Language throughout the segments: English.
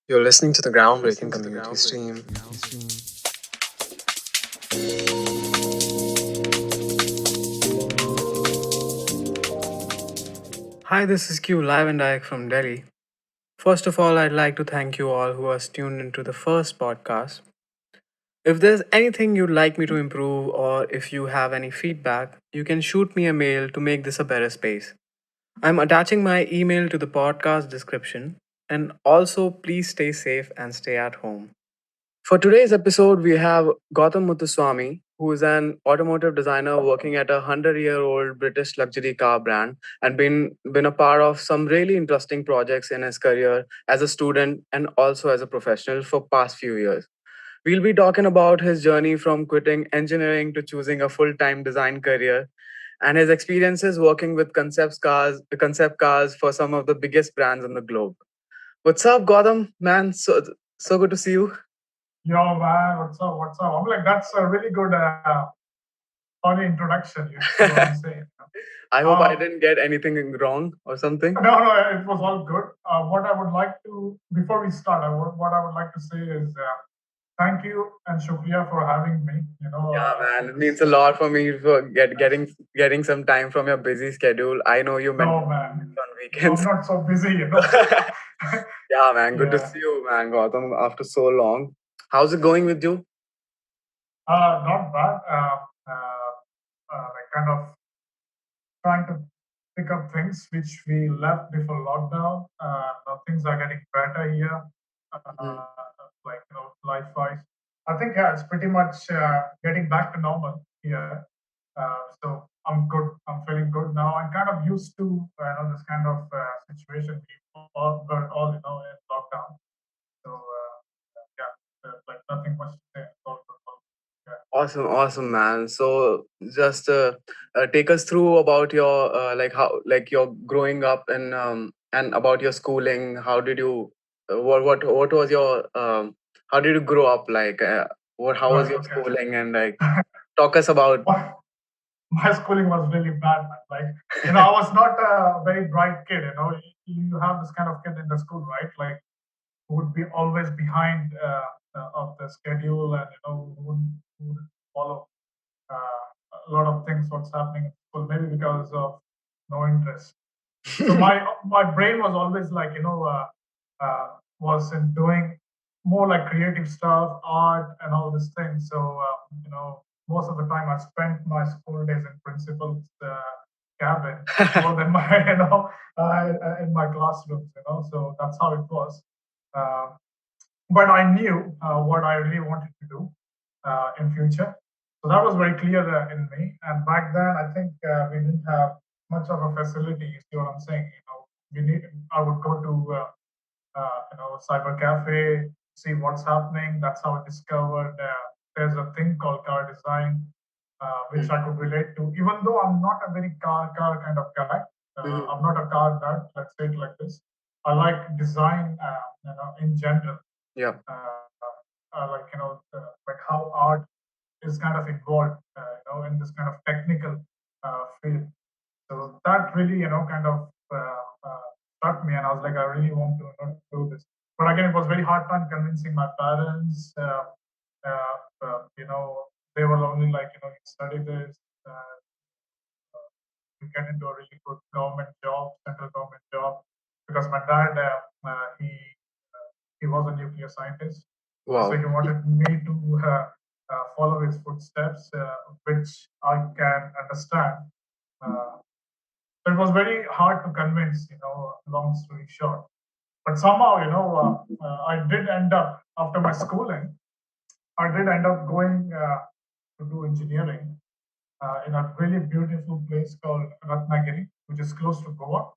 You're listening to the groundbreaking community stream. Hi, this is Q live and direct from Delhi. First of all, I'd like to thank you all who are tuned into the first podcast. If there's anything you'd like me to improve or if you have any feedback, you can shoot me a mail to make this a better space. I'm attaching my email to the podcast description. And also, please stay safe and stay at home. For today's episode, we have Gautam Muthuswamy, who is an automotive designer working at a 100-year-old British luxury car brand and been a part of some really interesting projects in his career as a student and also as a professional for past few years. We'll be talking about his journey from quitting engineering to choosing a full-time design career and his experiences working with concept cars for some of the biggest brands in the globe. What's up, Gautam? Man, so good to see you. Yo, man, what's up? What's up? I'm like, that's a really good, funny introduction. You know what I'm saying? I hope I didn't get anything wrong or something. No, it was all good. What I would like to, before we start, what I would like to say is thank you and shukriya for having me. Yeah, man, it means a lot for me for getting some time from your busy schedule. I know you meant No, man, on weekends. I'm not so busy. Yeah, man, good to Yeah. see you, man, Gautam, after so long. How's it going with you? Not bad. Like kind of trying to pick up things which we left before lockdown. Now things are getting better here, Mhm. like life wise. I think yeah, it's pretty much getting back to normal here. So I'm good. I'm feeling good now. I'm kind of used to this kind of situation we all in lockdown. So yeah, like nothing much to say. It's all good. Yeah. Awesome, man. So just take us through about your like how like your growing up and about your schooling. How did you what was your how did you grow up like what how was Right. your Okay. schooling and like talk us about. My schooling was really bad, man. Like, I was not a very bright kid. You have this kind of kid in the school, right? Like, who would be always behind of the schedule, and who wouldn't follow a lot of things what's happening in school, maybe because of no interest. So my brain was always like was in doing more like creative stuff, art, and all these things. So most of the time I spent my school days in principal's cabin more than my in my classrooms. So that's how it was. Uh, but I knew what I really wanted to do in future. So that was very clear in me. And back then, I think we didn't have much of a facility. You see what I'm saying? We need. I would go to cyber cafe, see what's happening. That's how I discovered there's a thing called car design, which I could relate to. Even though I'm not a very car kind of guy, Mhm. I'm not a car nerd. Let's say it like this. I like design, in general. Yeah. Like like how art is kind of involved, in this kind of technical field. So that really, kind of struck me, and I was like, I really want to do this. But again, it was very hard time convincing my parents. They were only like, you study this, you get into a really good government job, central government job, because my dad, he was a nuclear scientist, so Wow. he wanted me to follow his footsteps, which I can understand. Uh, so it was very hard to convince, long story short. But somehow, I did end up, after my schooling, I did end up going to do engineering in a really beautiful place called Ratnagiri, which is close to Goa.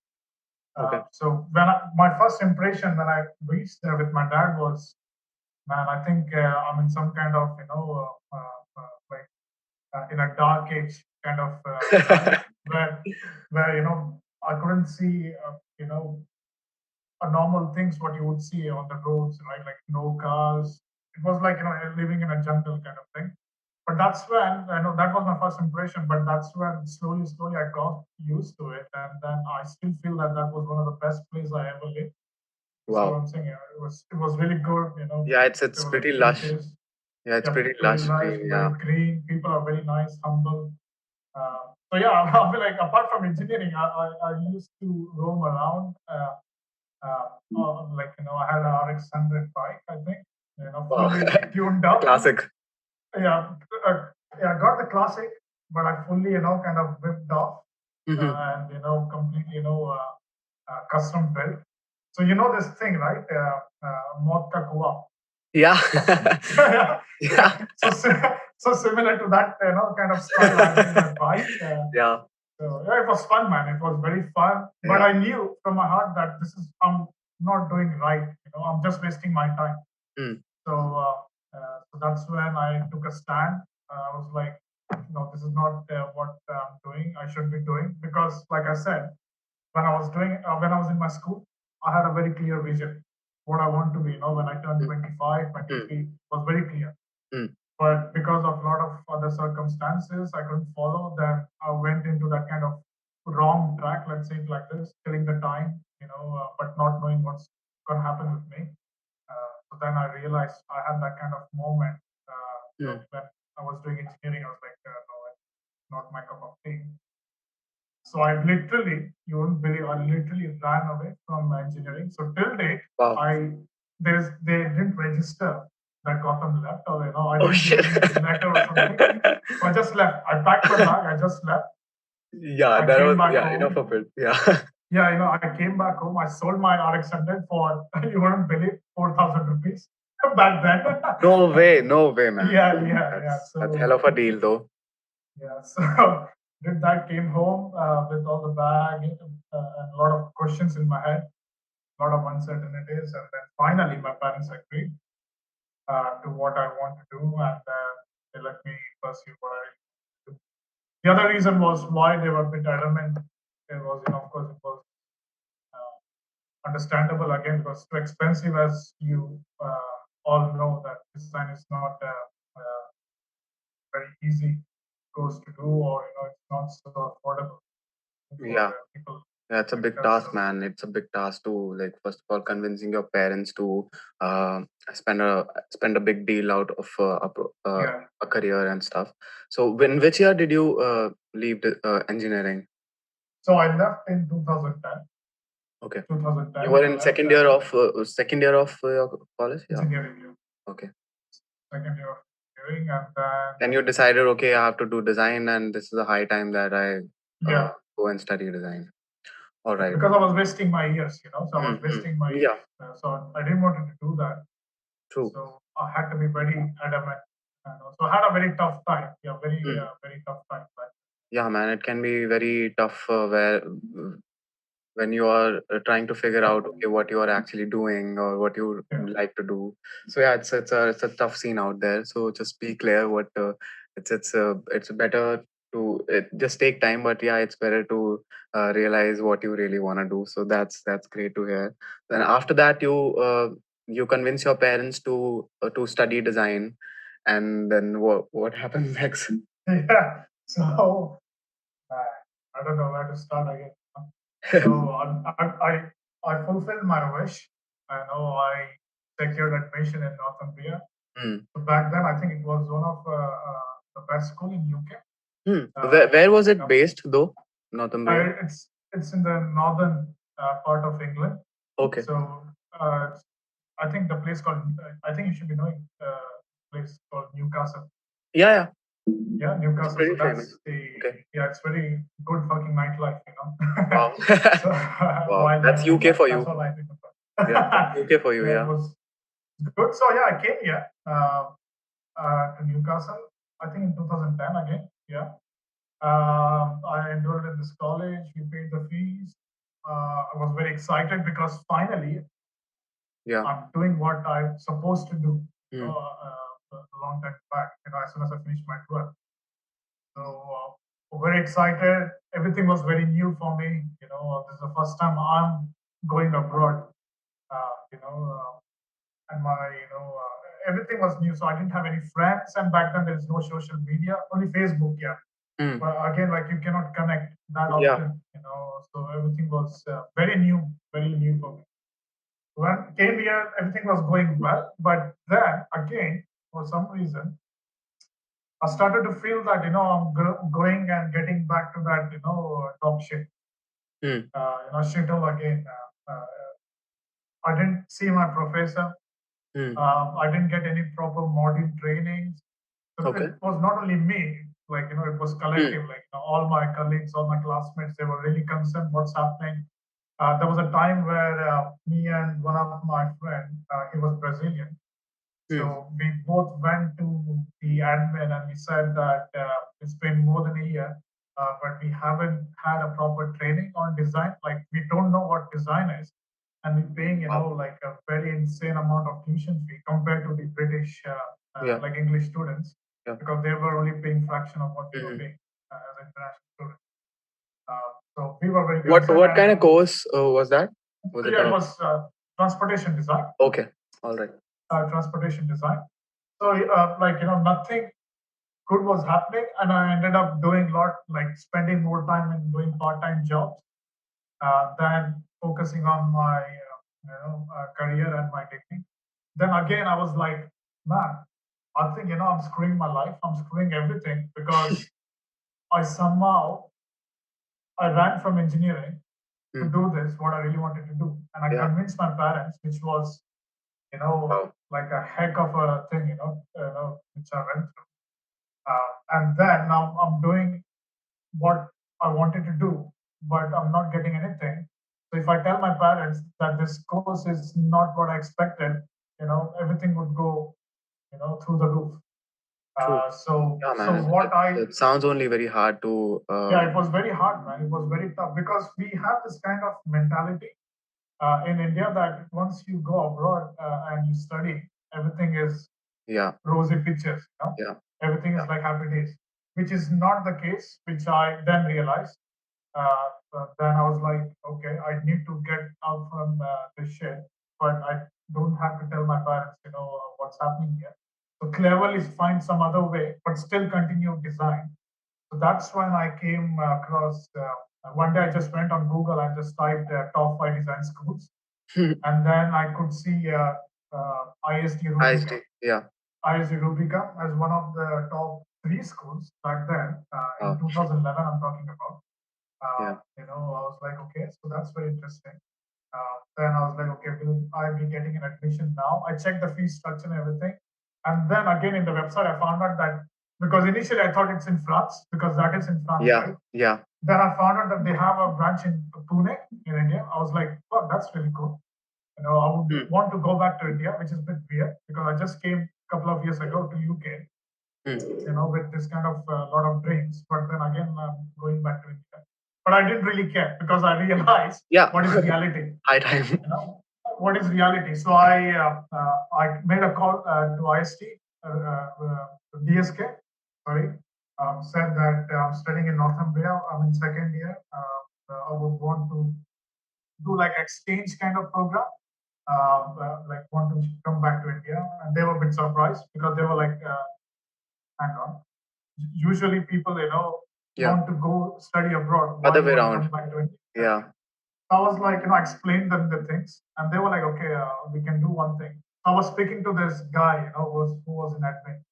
Okay. So my first impression when I reached there with my dad was, man, I think I'm in some kind of, like in a dark age kind of time where I couldn't see a normal things what you would see on the roads, right? Like no cars. It was like living in a jungle kind of thing. But that's when I know that was my first impression. But that's when slowly I got used to it, and then I still feel that that was one of the best places I ever lived. So Wow. I'm saying it was really good. Yeah, it's there were like pretty lush. beaches. Yeah, it's Yeah, pretty very lush nice, green. very Yeah. green. People are very nice, humble. So yeah, I feel like apart from engineering, I used to roam around. Like I had an RX 100 bike, I think, Wow. fully tuned The up. classic. Yeah, yeah, I got the classic, but I fully, kind of whipped off Hmm. and completely, custom built. So this thing, right? Maut ka kuwa. Yeah. Yeah, Yeah. yeah. So similar to that, kind of style. I made my bike. Yeah. So yeah, it was fun, man. It was very fun. But Yeah. I knew from my heart that I'm not doing right. I'm just wasting my time. Mm. So that's when I took a stand. I was like, no, this is not what I'm doing. I should be doing because, like I said, when I was in my school, I had a very clear vision what I want to be. When I turned Mm. 25, Mm. 23, was very clear. Mm. But because of a lot of other circumstances, I couldn't follow. Then I went into that kind of wrong track. Let's say it like this, killing the time, but not knowing what's going to happen with me. So then I realized I had that kind of moment. Mm. When I was doing engineering, I was like, no, it's not my cup of tea. So I literally, you won't believe, I literally ran away from engineering. So till date, Wow. they didn't register that Gautam left, or I Oh didn't give shit. any letter or something. So I just left. I packed my bag. I just left. Yeah, I that came was back yeah, enough home. of it. Yeah. Yeah, I came back home. I sold my RX 100 for you wouldn't believe 4,000 rupees back then. No way, man. Yeah. That's hell So of a deal though. yeah, so did that. Came home with all the bag and a lot of questions in my head, a lot of uncertainties, and then finally my parents agreed to what I want to do, and they let me pursue what I do. The other reason was why they were a bit adamant. It was, of course, it was understandable again because too expensive, as you all know, that design is not very easy course to do, or it's not so affordable for Yeah. people Yeah, it's a like big us. task, man. It's a big task to, like, first of all, convincing your parents to uh, spend a big deal out of Yeah. a career and stuff. So, when which year did you leave engineering? So I left in 2010. Okay, 2010, you were I in left second year of your college. Yeah. engineering. Yeah. Okay. Second year of engineering, and then Then you decided, okay, I have to do design, and this is a high time that I yeah, go and study design. All right. because I was wasting my years, So I was Mm-hmm. wasting my Yeah. years. So I didn't want to do that. True. So I had to be very adamant. So I had a very tough time. Yeah, Mm. very tough time. Yeah, man, it can be very tough where when you are trying to figure out, okay, what you are actually doing or what you Yeah. like to do. So yeah, it's a tough scene out there. So just be clear what it's better to just take time, but yeah, it's better to realize what you really want to do. So that's great to hear. Then after that, you convince your parents to study design, and then what happens next? Yeah. So I don't know where to start again. So I fulfilled my wish. I know I secured admission in Northumbria. Hmm. So back then, I think it was one of the best school in UK. Hmm. Where was it Yeah. based though? Northumbria. It's in the northern part of England. Okay. So I think the place called I think you should be knowing place called Newcastle. Yeah, yeah. Yeah, It's Newcastle. So pretty famous. that's the Okay. yeah, it's very good fucking nightlife, Wow. So Wow. That's wildlife, UK for that's you. all I think Yeah, that's about. UK for you. Yeah, it Yeah. was good. So yeah, I came here to Newcastle. I think in 2010 again. Yeah, I enrolled in this college. We paid the fees. I was very excited because finally Yeah. I'm doing what I'm supposed to do. Hmm. A long time back, as soon as I finished my 12th. So very excited. Everything was very new for me. This is the first time I'm going abroad. And my everything was new. So I didn't have any friends, and back then there is no social media, only Facebook. Yeah, Hmm. but again, like you cannot connect that Yeah. often. So everything was very new for me. when came here, everything was going well. But then again, for some reason, I started to feel that I'm going and getting back to that top shit. Shuttle again. I didn't see my professor. I didn't get any proper module trainings. So Okay. it was not only me, like it was collective. Like all my colleagues, all my classmates, they were really concerned what's happening. There was a time where me and one of my friends, he was Brazilian. So we both went to the admin and we said that it's been more than a year, but we haven't had a proper training on design. Like we don't know what design is, and we're paying like a very insane amount of tuition fee compared to the British like English students because they were only paying fraction of what we were paying as international students. So we were very concerned. What kind of course was that? Was it it was transportation design. Okay, all right. Transportation design. So nothing good was happening, and I ended up doing a lot, like spending more time in doing part-time jobs than focusing on my career and my degree. Then again, I was like, man, I think I'm screwing my life. I'm screwing everything because I ran from engineering to do this, what I really wanted to do. And I convinced my parents, which was, like a heck of a thing, which I went through. And then now I'm doing what I wanted to do, but I'm not getting anything. So if I tell my parents that this course is not what I expected, everything would go, through the roof. So what it sounds only very hard to. Yeah, it was very hard, man. It was very tough because we have this kind of mentality in India that once you go abroad and you study, everything is rosy pictures. Everything is like happy days, which is not the case. Which I then realized. Then I was like, okay, I need to get out from this shit, but I don't have to tell my parents, what's happening here. So cleverly find some other way, but still continue design. So that's when I came across. One day I just went on Google and just typed top 5 design schools, and then I could see ISD Rubica. ISD Rubica as one of the top 3 schools back then in 2011. I'm talking about. I was like, okay, so that's very interesting. Then I was like, okay, will I be getting an admission now? I checked the fee structure and everything. And then again in the website, I found out that because initially I thought it's in France because that is in France, right? Then I found out that they have a branch in Pune in India. I was like, oh, that's really cool. I would want to go back to India, which is a bit weird because I just came a couple of years ago to UK, with this kind of lot of dreams. But then again, I'm going back to India. But I didn't really care because I realized what is reality. High time. What is reality? So I made a call to IST, DSK, sorry, said that I'm studying in Northumbria. I'm in second year. I would want to do like exchange kind of program. Like want to come back to India, and they were a bit surprised because they were like, hang on. Usually people, want to go study abroad. Other way around. Come back to India. I was like, I explained them the things, and they were like, okay, we can do one thing. I was speaking to this guy, who was in admin.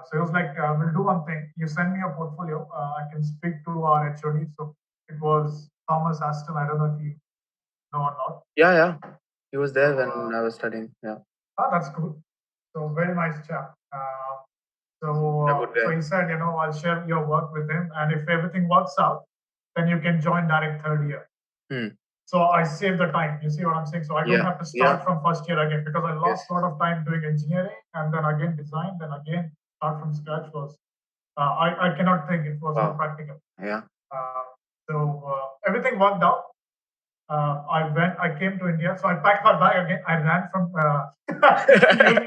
So he was like, we'll do one thing. You send me a portfolio. I can speak to our HOD. So it was Thomas Aston. I don't know if you know or not. Yeah. He was there when I was studying. Yeah. That's cool. So very nice chap. So he said, I'll share your work with him, and if everything works out, then you can join direct third year. So I save the time. You see what I'm saying? So I don't have to start from first year again because I lost a lot of time doing engineering and then again design, then again start from scratch was I cannot think it was not practical. So everything worked out. I came to India, so I packed my bag again. I ran from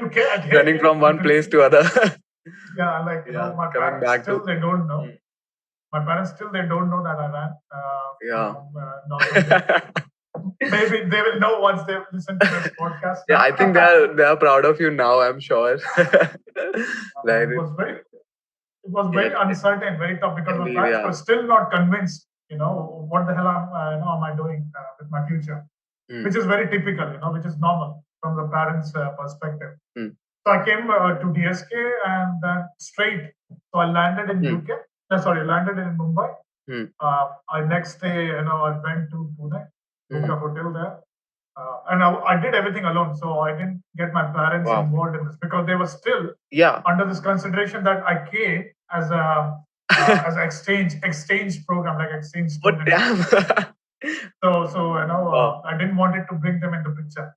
UK again. Running from one place to other. My parents still they don't know. My parents still they don't know that I ran. Maybe they will know once they listen to this podcast. I think they are proud of you now. I'm sure. It was very uncertain, very tough because my parents were still not convinced. What the hell am I doing with my future? which is very typical, which is normal from the parents' perspective. So I came to DSK and then straight. So I landed in UK. Sorry, I landed in Mumbai. I next day, I went to Pune, booked a hotel there. And I did everything alone, so I didn't get my parents involved in this because they were still under this consideration that I came as a as an exchange program, like exchange student. So I didn't want it to bring them in the picture.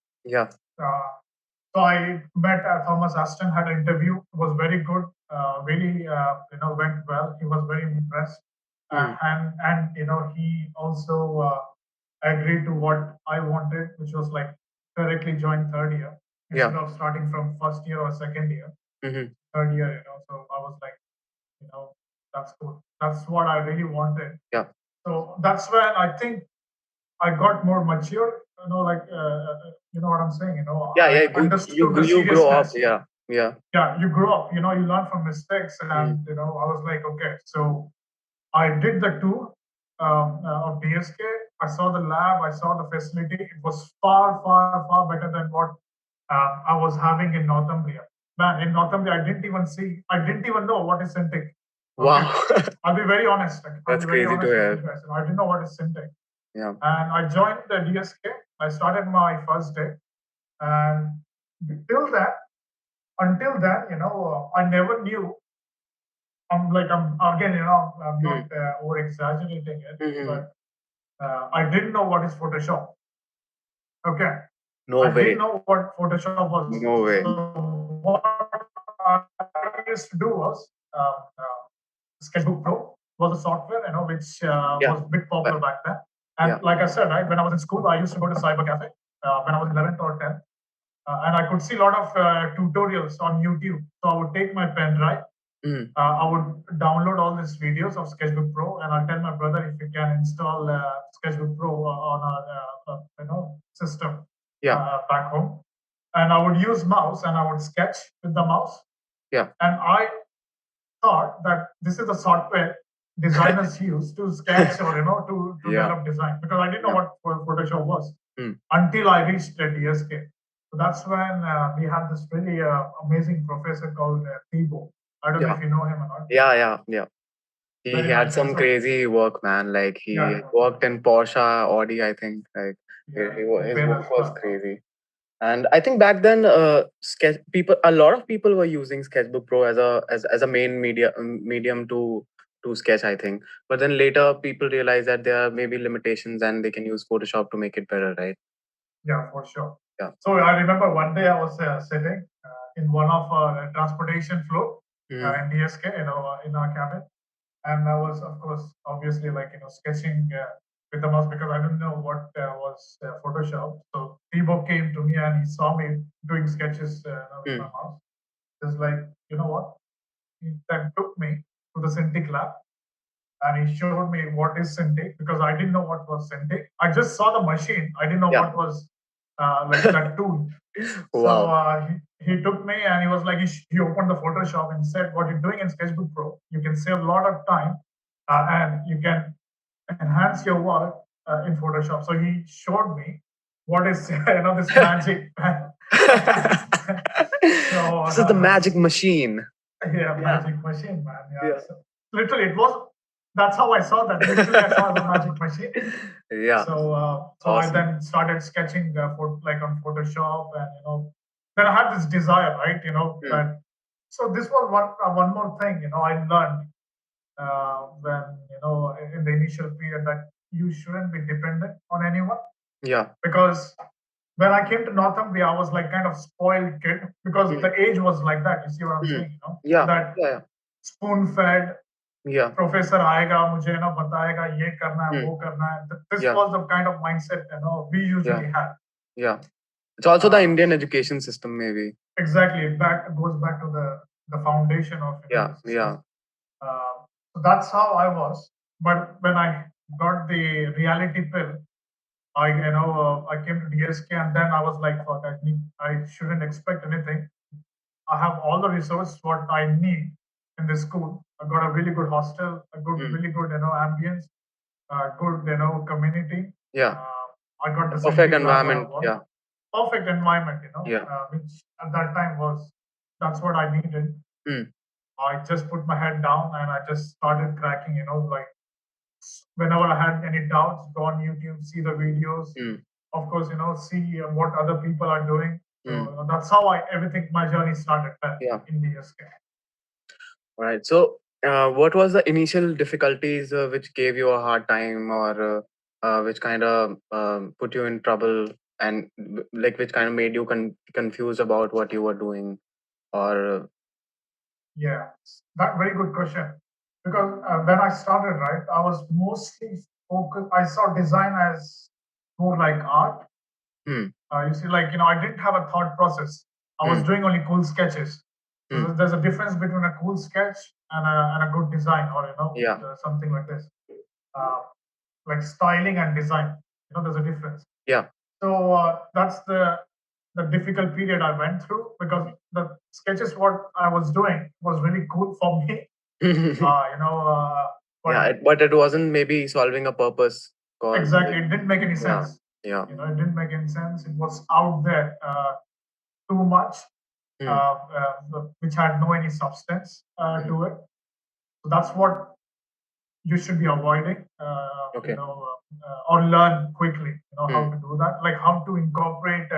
So I met Thomas Aston, had an interview. It was very good. Really, went well. He was very impressed, and he also agreed to what I wanted, which was like directly join third year instead of starting from first year or second year. Third year, So I was like, that's cool. That's what I really wanted. So that's when I think I got more mature. You know what I'm saying. I understood the you grow up. seriousness. Yeah, you grow up. You learn from mistakes, and I was like, okay, so I did the tour of DSK. I saw the lab. I saw the facility. It was far, far, far better than what I was having in Northumbria. Man, in Northumbria, I didn't even know what is Syntec. Okay? Wow. I'll be very honest. That's crazy to hear. I didn't know what is Syntec. And I joined the DSK. I started my first day, and until then, I never knew. I'm again, I'm not over exaggerating it, but I didn't know what is Photoshop. Okay. I didn't know what Photoshop was. No way. So what I used to do was Sketchbook Pro was a software, which was a bit popular back then. And like I said, right, when I was in school, I used to go to cyber cafe when I was 11th or 10th. And I could see a lot of tutorials on YouTube. So I would take my pen drive. I would download all these videos of Sketchbook Pro, and I'll tell my brother if he can install Sketchbook Pro on our system back home. And I would use mouse, and I would sketch with the mouse. And I thought that this is the software designers use to sketch or to develop design, because I didn't know what Photoshop was until I reached the DSK. So that's when we had this really amazing professor called Thibault. I don't know if you know him or not. Yeah. He Very had nice. some So- crazy work, man. Like he worked in Porsche, Audi, I think. Like his work was crazy. And I think back then, a lot of people were using Sketchbook Pro as a main medium to sketch, I think. But then later, people realized that there are maybe limitations, and they can use Photoshop to make it better, right? Yeah, for sure. So I remember one day I was sitting in one of our transportation floor in DSK, in our cabin, and I was, of course, obviously, sketching with the mouse because I didn't know what was Photoshop. So Thibault came to me and he saw me doing sketches with my mouse. He's like, you know what? He then took me to the Cintiq lab and he showed me what is Cintiq because I didn't know what was Cintiq. I just saw the machine. I didn't know what was that tool. Wow. So he took me and he was like, he opened the Photoshop and said, what you're doing in Sketchbook Pro, you can save a lot of time and you can enhance your work in Photoshop. So he showed me what is this magic. This is the magic machine. Yeah, magic machine, man. Yeah. So, literally, that's how I saw that. Literally, I saw the magic machine. So awesome. I then started sketching on Photoshop, and then I had this desire, right? That. So this was one more thing, I learned when in the initial period that you shouldn't be dependent on anyone. Yeah. Because when I came to Northumbria, I was like kind of spoiled kid because the age was like that. You see what I'm saying? That spoon-fed. Yeah. Professor आएगा मुझे बताएगा ये करना है वो करना है. This was the kind of mindset we usually had. Yeah. It's also the Indian education system, maybe. Exactly. It goes back to the foundation of it. Yeah. So that's how I was. But when I got the reality pill, I came to DSK and then I was like, fuck, I shouldn't expect anything. I have all the resources what I need in this school. I got a really good hostel, really good ambience, good community. Yeah. I got the Perfect simply grab what I environment. want. Yeah. Perfect environment, Yeah. which at that time was that's what I needed. Hmm. I just put my head down and I just started cracking, like whenever I had any doubts, go on YouTube, see the videos. Hmm. Of course, see what other people are doing. So Hmm. that's how everything my journey started then Yeah. in DSK. All right. So, what was the initial difficulties which gave you a hard time, or which kind of put you in trouble, and like which kind of made you confused about what you were doing, or Yeah, that very good question. Because when I started, right, I was mostly focused. I saw design as more like art. hmm, You see, like I didn't have a thought process. I was hmm, doing only cool sketches. So hmm, there's a difference between a cool sketch and a good design, or yeah, something like this, uh, like styling and design. There's a difference. yeah, So that's the difficult period I went through because the sketches what I was doing was really cool for me. yeah. But But it wasn't maybe solving a purpose, cause exactly, it didn't make any yeah, sense. yeah, It didn't make any sense. It was out there too much, hmm, which had no any substance hmm, to it. So that's what you should be avoiding, okay, or learn quickly, how hmm, to do that, like how to incorporate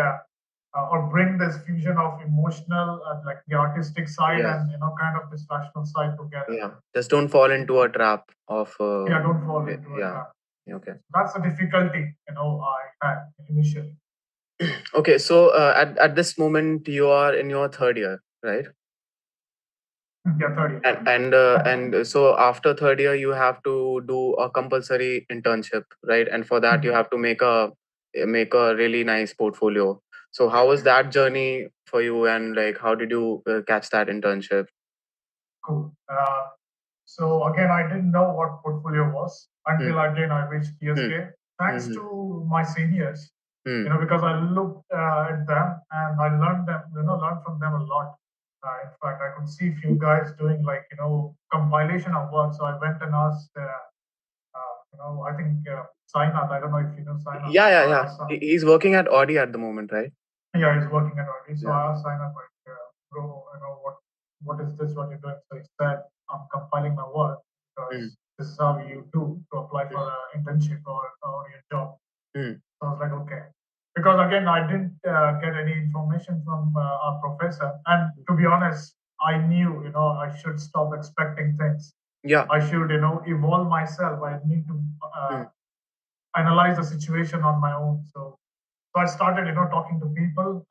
or bring this fusion of emotional, like the artistic side yeah, and, kind of this rational side together. yeah. Just don't fall into a trap of Yeah, don't fall into a yeah, trap. okay. That's a difficulty, I had initially. Okay, so at this moment you are in your third year, right? Yeah, 30. And so after third year you have to do a compulsory internship, right? And for that you have to make a really nice portfolio. So how was that journey for you, and like how did you catch that internship? Cool. So again, I didn't know what portfolio was Hmm. until again I reached Hmm. TSK. Thanks Hmm. to my seniors, Hmm. because I looked at them and I learned from them a lot. In fact, I could see few guys doing like compilation of work. So I went and asked, I think Sainath. I don't know if you know Sainath. Yeah, yeah, So I yeah. asked, He's working at Audi at the moment, right? yeah, he's working at RD. So Yeah. I asked Sainath, like, bro, what is this? What you're doing? So he said, I'm compiling my work Hmm. because this is how you do to apply for an internship or your job. Hmm. So I was like, okay. Because again, I didn't get any information from our professor. And to be honest, I knew, I should stop expecting things. Yeah. I should, evolve myself. I need to Hmm. analyze the situation on my own. So I started, talking to people,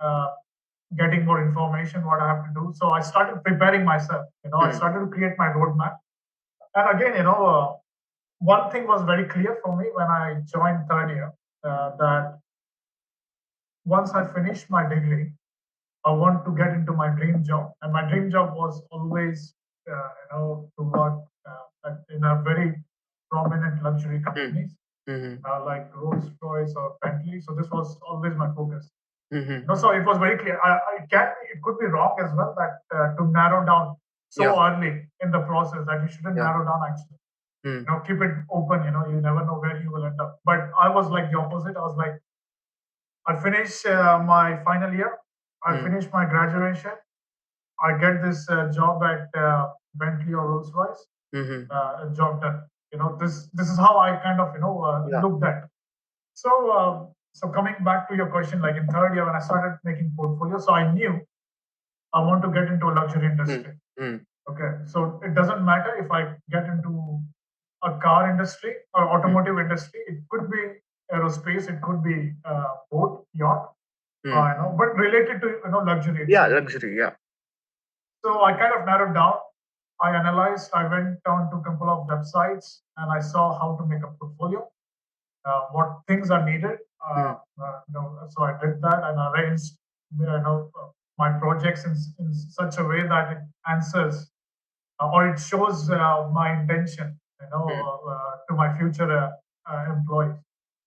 getting more information, what I have to do. So I started preparing myself. I Hmm. started to create my roadmap. And again, one thing was very clear for me when I joined third year, that once I finish my degree, I want to get into my dream job. And my dream job was always, to work in a very prominent luxury Hmm. companies Hmm. like Rolls Royce or Bentley. So this was always my focus. Hmm. So it was very clear. It could be wrong as well that to narrow down Yeah. so early in the process that you shouldn't Yeah. narrow down actually. Hmm. Keep it open. You never know where you will end up. But I was like the opposite. I was like, I finish my final year. I Hmm. finish my graduation. I get this job at Bentley or Rolls Royce. Hmm. Job done. This is how I kind of Yeah. looked at. So coming back to your question, like in third year when I started making portfolio, so I knew I want to get into a luxury Hmm. industry. Hmm. Okay, so it doesn't matter if I get into a car industry or Hmm. automotive industry. It could be aerospace, it could be boat, yacht, Hmm. but related to luxury Yeah, itself. luxury. Yeah. So I kind of narrowed down. I analyzed. I went down to a couple of websites and I saw how to make a portfolio, what things are needed. Hmm. So I did that and arranged, my projects in such a way that it answers or it shows my intention, Hmm. to my future employees,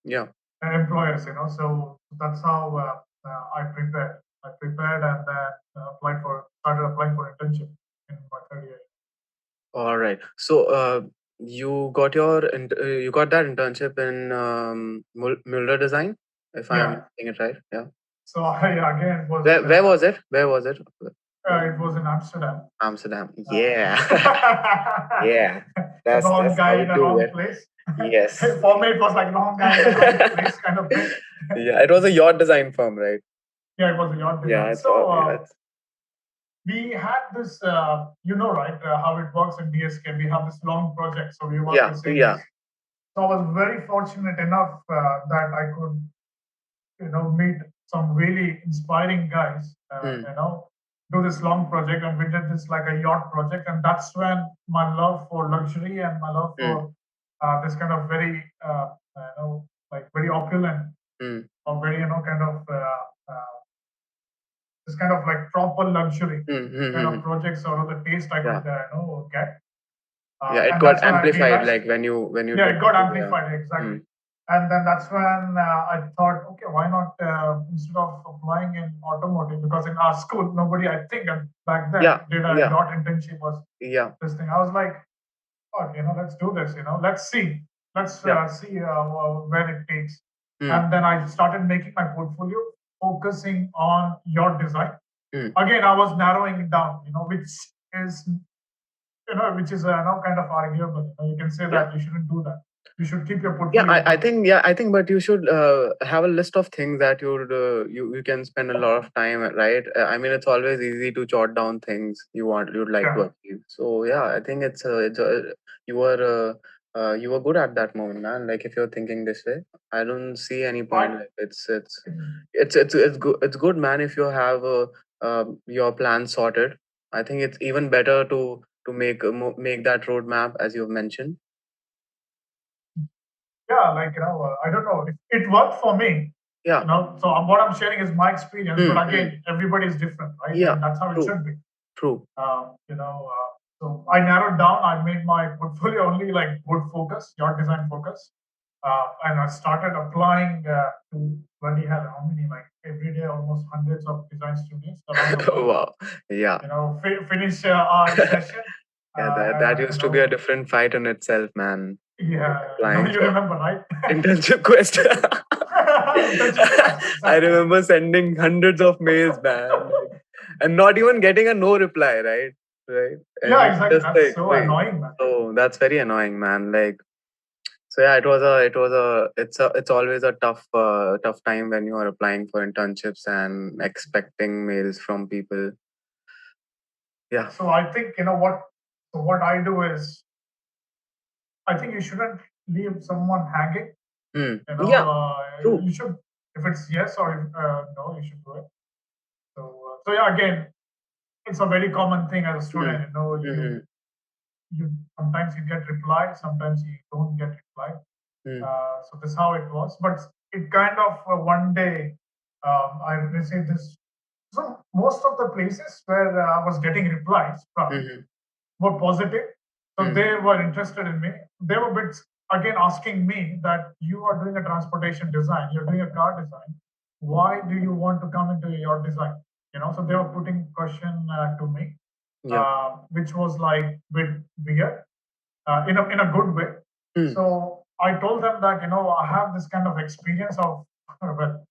Yeah. employers. So that's how I prepared. I prepared and then started applying for internship in my third year. All right. So, you got that internship in Muller Design. if I am saying it right. Yeah. So I again was. Where was it? Where was it? It was in Amsterdam. Amsterdam. Yeah. Yeah. Yeah. That's Wrong how guy we in a do wrong it. place. Yes. For me, it was like wrong guy in the right place kind of thing. Yeah, it was a yacht design firm, right? Yeah, it was a yacht design. Yeah, So yeah, we had this, right, how it works in DSK. We have this long project, so we work yeah, with seniors. yeah. So I was very fortunate enough that I could, meet some really inspiring guys, do this long project, and we did this like a yacht project, and that's when my love for luxury and my love for this kind of very, like very opulent or very, kind of this kind of like proper luxury kind of projects or the taste I could, get. Yeah, it And got that's when I amplified, realized, like when you yeah, did it got the- amplified exactly. And then that's when I thought, okay, why not instead of applying in automotive, because in our school nobody, I think, back then did a yacht internship was this thing. I was like, oh, let's do this. Let's see, see where it takes. And then I started making my portfolio, focusing on yacht design. Again, I was narrowing it down, which is which is kind of arguable. You can say that you shouldn't do that. You should keep your portfolio. I think, but you should have a list of things that you can spend a lot of time at, right? I mean, it's always easy to jot down things you'd like to achieve. So yeah, I think you were good at that moment, man. Like if you're thinking this way, I don't see any point. Like it's good, man. If you have your plan sorted, I think it's even better to make that roadmap as you've mentioned. Yeah, like I don't know, it worked for me. Yeah. So what I'm sharing is my experience, but again, everybody is different, right? Yeah, and that's how it should be. True. So I narrowed down. I made my portfolio only like wood focus, yacht design focus, and I started applying to bloody hell, how many, like every day, almost hundreds of design studios around the world. Wow. Yeah. Finish our session. Yeah, that used to be a different fight in itself, man. Yeah, Applying you for remember, right? internship quest. I remember sending hundreds of mails, man, and not even getting a no reply, right? Right. And Yeah, exactly. just That's so wait. annoying, man. So that's very annoying, man. Like, so yeah, it's always a tough time when you are applying for internships and expecting mails from people. Yeah. So I think what. So what I do is, I think you shouldn't leave someone hanging. True. You should, if it's yes or if, no, you should do it. So yeah, again, it's a very common thing as a student. You sometimes you get reply, sometimes you don't get reply. So this is how it was. But it kind of one day I received this. So most of the places where I was getting replies from were positive. So they were interested in me. They were bit again asking me that you are doing a transportation design, you're doing a car design. Why do you want to come into your design? So they were putting question to me, which was like bit weird, in a good way. So I told them that I have this kind of experience of well,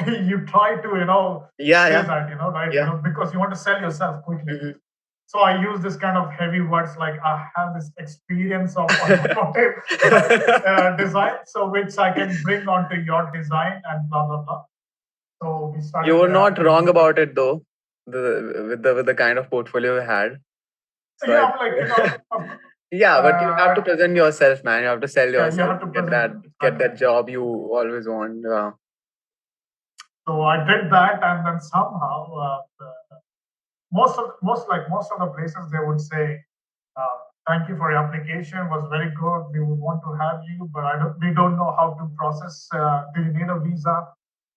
you try to say that right because you want to sell yourself quickly. So I use this kind of heavy words like I have this experience of automotive design, so which I can bring onto your design and blah blah blah. So we started. You were not wrong about it though, with the kind of portfolio you had. So yeah, I'm like yeah, but you have to present yourself, man. You have to sell yourself. You have to get that job you always want. So I did that, and then somehow most of the places they would say, "Thank you for your application. Was very good. We would want to have you, but we don't know how to process. Do you need a visa?"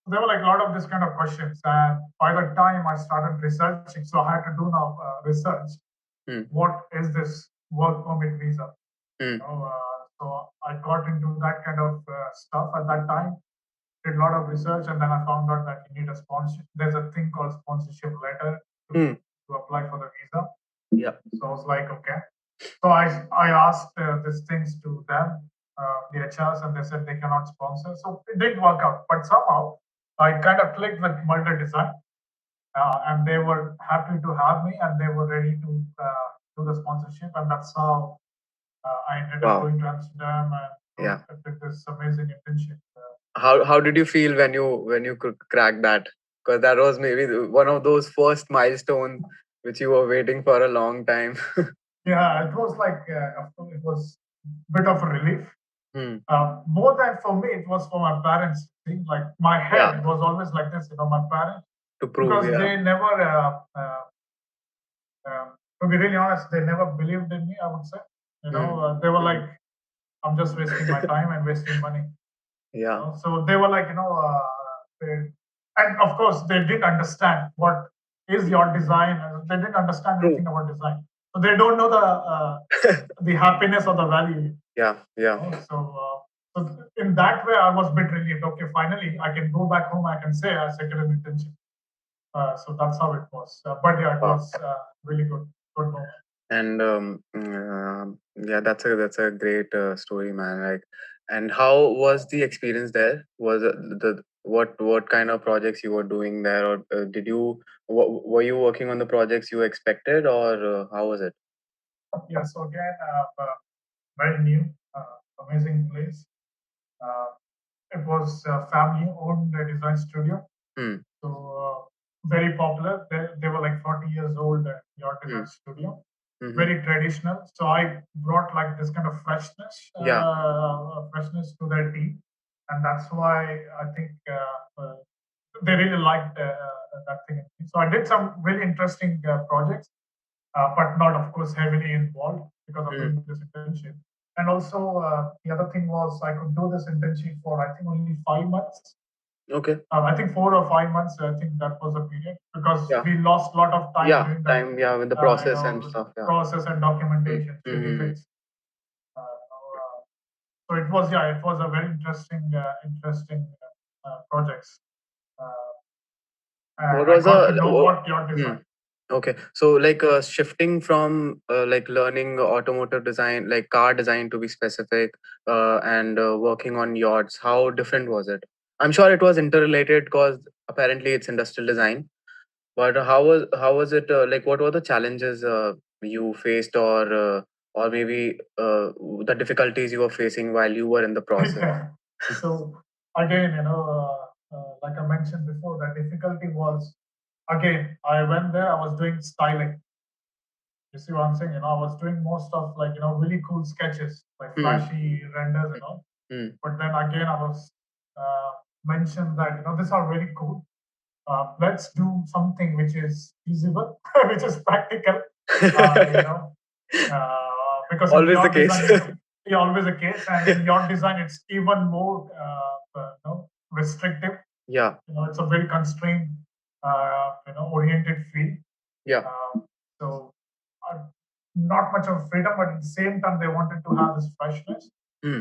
There were like a lot of this kind of questions, and by the time I started researching, so I had to do now research. What is this work permit visa? So I got into that kind of stuff at that time. Did a lot of research, and then I found out that you need a sponsorship. There's a thing called sponsorship letter to apply for the visa. Yeah. So I was like, okay. So I asked these things to them. the HRs, and they said they cannot sponsor. So it didn't work out. But somehow I kind of clicked with Multi Design, and they were happy to have me, and they were ready to do the sponsorship, and that's how I ended up Wow. going to Amsterdam and Yeah. did this amazing internship. How did you feel when you could crack that? Because that was maybe one of those first milestones which you were waiting for a long time. Yeah, it was like of course, it was a bit of a relief. Hmm. More than for me, it was for my parents. See, like my Yeah. head was always like this, my parents, To prove, because yeah. they never, to be really honest, they never believed in me. I would say, they were like, I'm just wasting my time and wasting money. Yeah. So they were like, and of course they didn't understand what is your design. They didn't understand True. anything about design, so they don't know the happiness or the value. Yeah. Yeah. So in that way, I was a bit relieved. Okay, finally, I can go back home. I can say I secured an internship. So that's how it was. But yeah, it Wow. was really good moment. And yeah, that's a great story, man. Like, and how was the experience there? Was it the what kind of projects you were doing there, or did you were you working on the projects you expected, or how was it? Yeah. So again, very new, amazing place. Uh, it was a family-owned design studio. Hmm. So very popular. They were like 40 years old at your design studio. Very traditional. So I brought like this kind of freshness, Yeah. freshness to their team, and that's why I think they really liked that thing. So I did some really interesting projects, but not, of course, heavily involved because of doing this internship. And also, the other thing was I could do this internship for I think only 5 months. Okay. I think 4 or 5 months. I think that was the period because Yeah. we lost a lot of time Yeah. during that Time. Yeah. With the process and stuff. Yeah. process and documentation, checking things. So it was, yeah, it was a very interesting projects. What And I was got to a know what your hmm. design. Okay, so like shifting from like learning automotive design, like car design to be specific, and working on yachts, how different was it? I'm sure it was interrelated because apparently it's industrial design. But how was it? Like, what were the challenges you faced, or maybe the difficulties you were facing while you were in the process? Yeah. So again, like I mentioned before, the difficulty was again. I went there. I was doing styling. You see what I'm saying? I was doing most of like really cool sketches, like flashy renders and all. But then again, I was mentioned that these are very cool. Let's do something which is feasible, which is practical. Because in Always the your case. design, yeah, always a case, and in your design, it's even more restrictive. Yeah. It's a very constrained, oriented field. Yeah. So uh, not much of freedom, but at the same time, they wanted to have this freshness.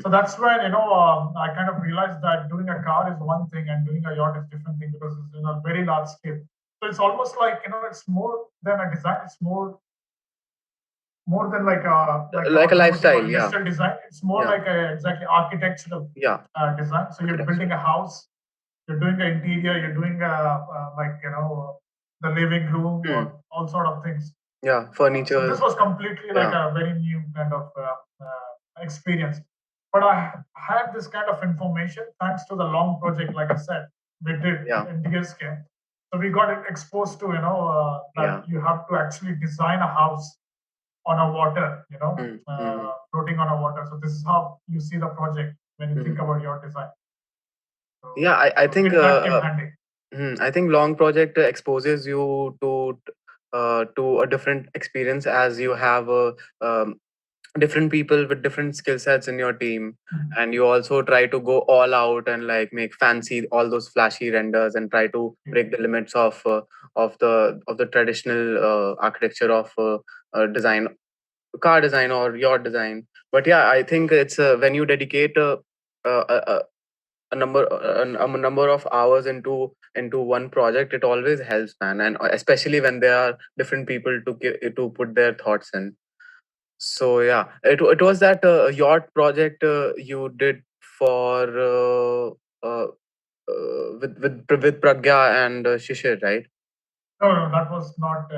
So that's when I kind of realized that doing a car is one thing and doing a yacht is different thing because it's a very large scale. So it's almost like it's more than a design. It's more than like Like a automotive or lifestyle, yeah. industrial design. It's more Yeah. like a exactly architectural Yeah. design. So you're Architecture. building a house, you're doing the interior, you're doing the living room or all sort of things. Yeah, So furniture. this was completely like Yeah. a very new kind of experience. But I had this kind of information thanks to the long project, like I said, we did Yeah. in DSK. So we got exposed to that Yeah. you have to actually design a house on a water, floating on a water. So this is how you see the project when you think about your design. So, Yeah, I think that came handy. I think long project exposes you to a different experience as you have different people with different skill sets in your team, and you also try to go all out and like make fancy all those flashy renders and try to break the limits of the traditional architecture of design, car design or yacht design. But yeah, I think it's when you dedicate a, a, a number of hours into one project, it always helps, man, and especially when there are different people to put their thoughts in. So yeah, it was that yacht project you did for with Pragya and Shishir, right? No, no, that was not.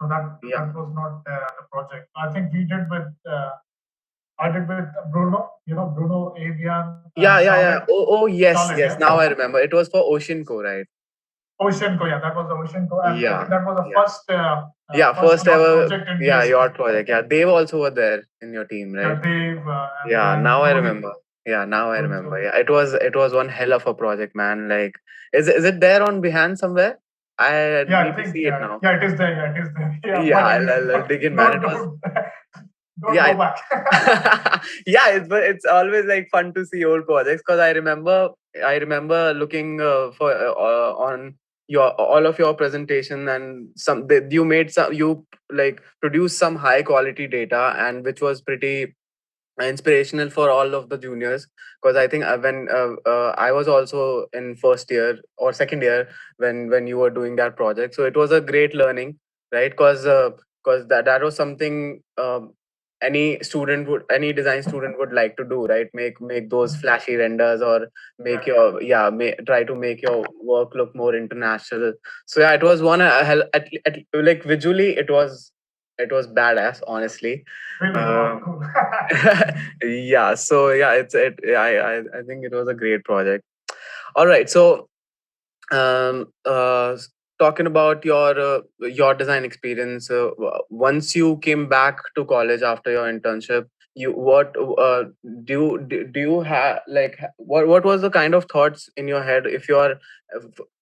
No, Yeah, that was not the project. I think we did with. I did with Bruno. You know Bruno, Avian, and yeah. Charlotte. Oh, yes, Charlotte, yes. yeah. Now I remember. It was for Ocean Co, right? Oceanco, yeah, that was the Oceanco, and I think Yeah, that was the yeah, yeah. first First yacht ever, project in yeah, BSc. yacht project. Yeah, they also were there in your team, right? Yeah, Dave, and Yeah, then now I Rohit, remember. Yeah, now I remember. Virgil. Yeah, it was one hell of a project, man. Like, is it there on Behance somewhere? I Yeah, I need to think see it now. yeah, it is there. Yeah, it is there. Yeah, Yeah, but I'll dig in, man. It was don't don't yeah, go back. yeah. It's always like fun to see old projects because I remember looking for on your all of your presentation and you made some you like produced some high quality data and which was pretty inspirational for all of the juniors because I think when I was also in first year or second year when you were doing that project, so it was a great learning, right? Because that was something any design student would like to do, right? Make those flashy renders or make Right. your try to make your work look more international. So yeah, it was one like visually it was badass, honestly. Really? Wow, um, cool. yeah, so yeah, I think it was a great project. All right, so um uh s- talking about your design experience, once you came back to college after your internship, you what do you have like what was the kind of thoughts in your head if you are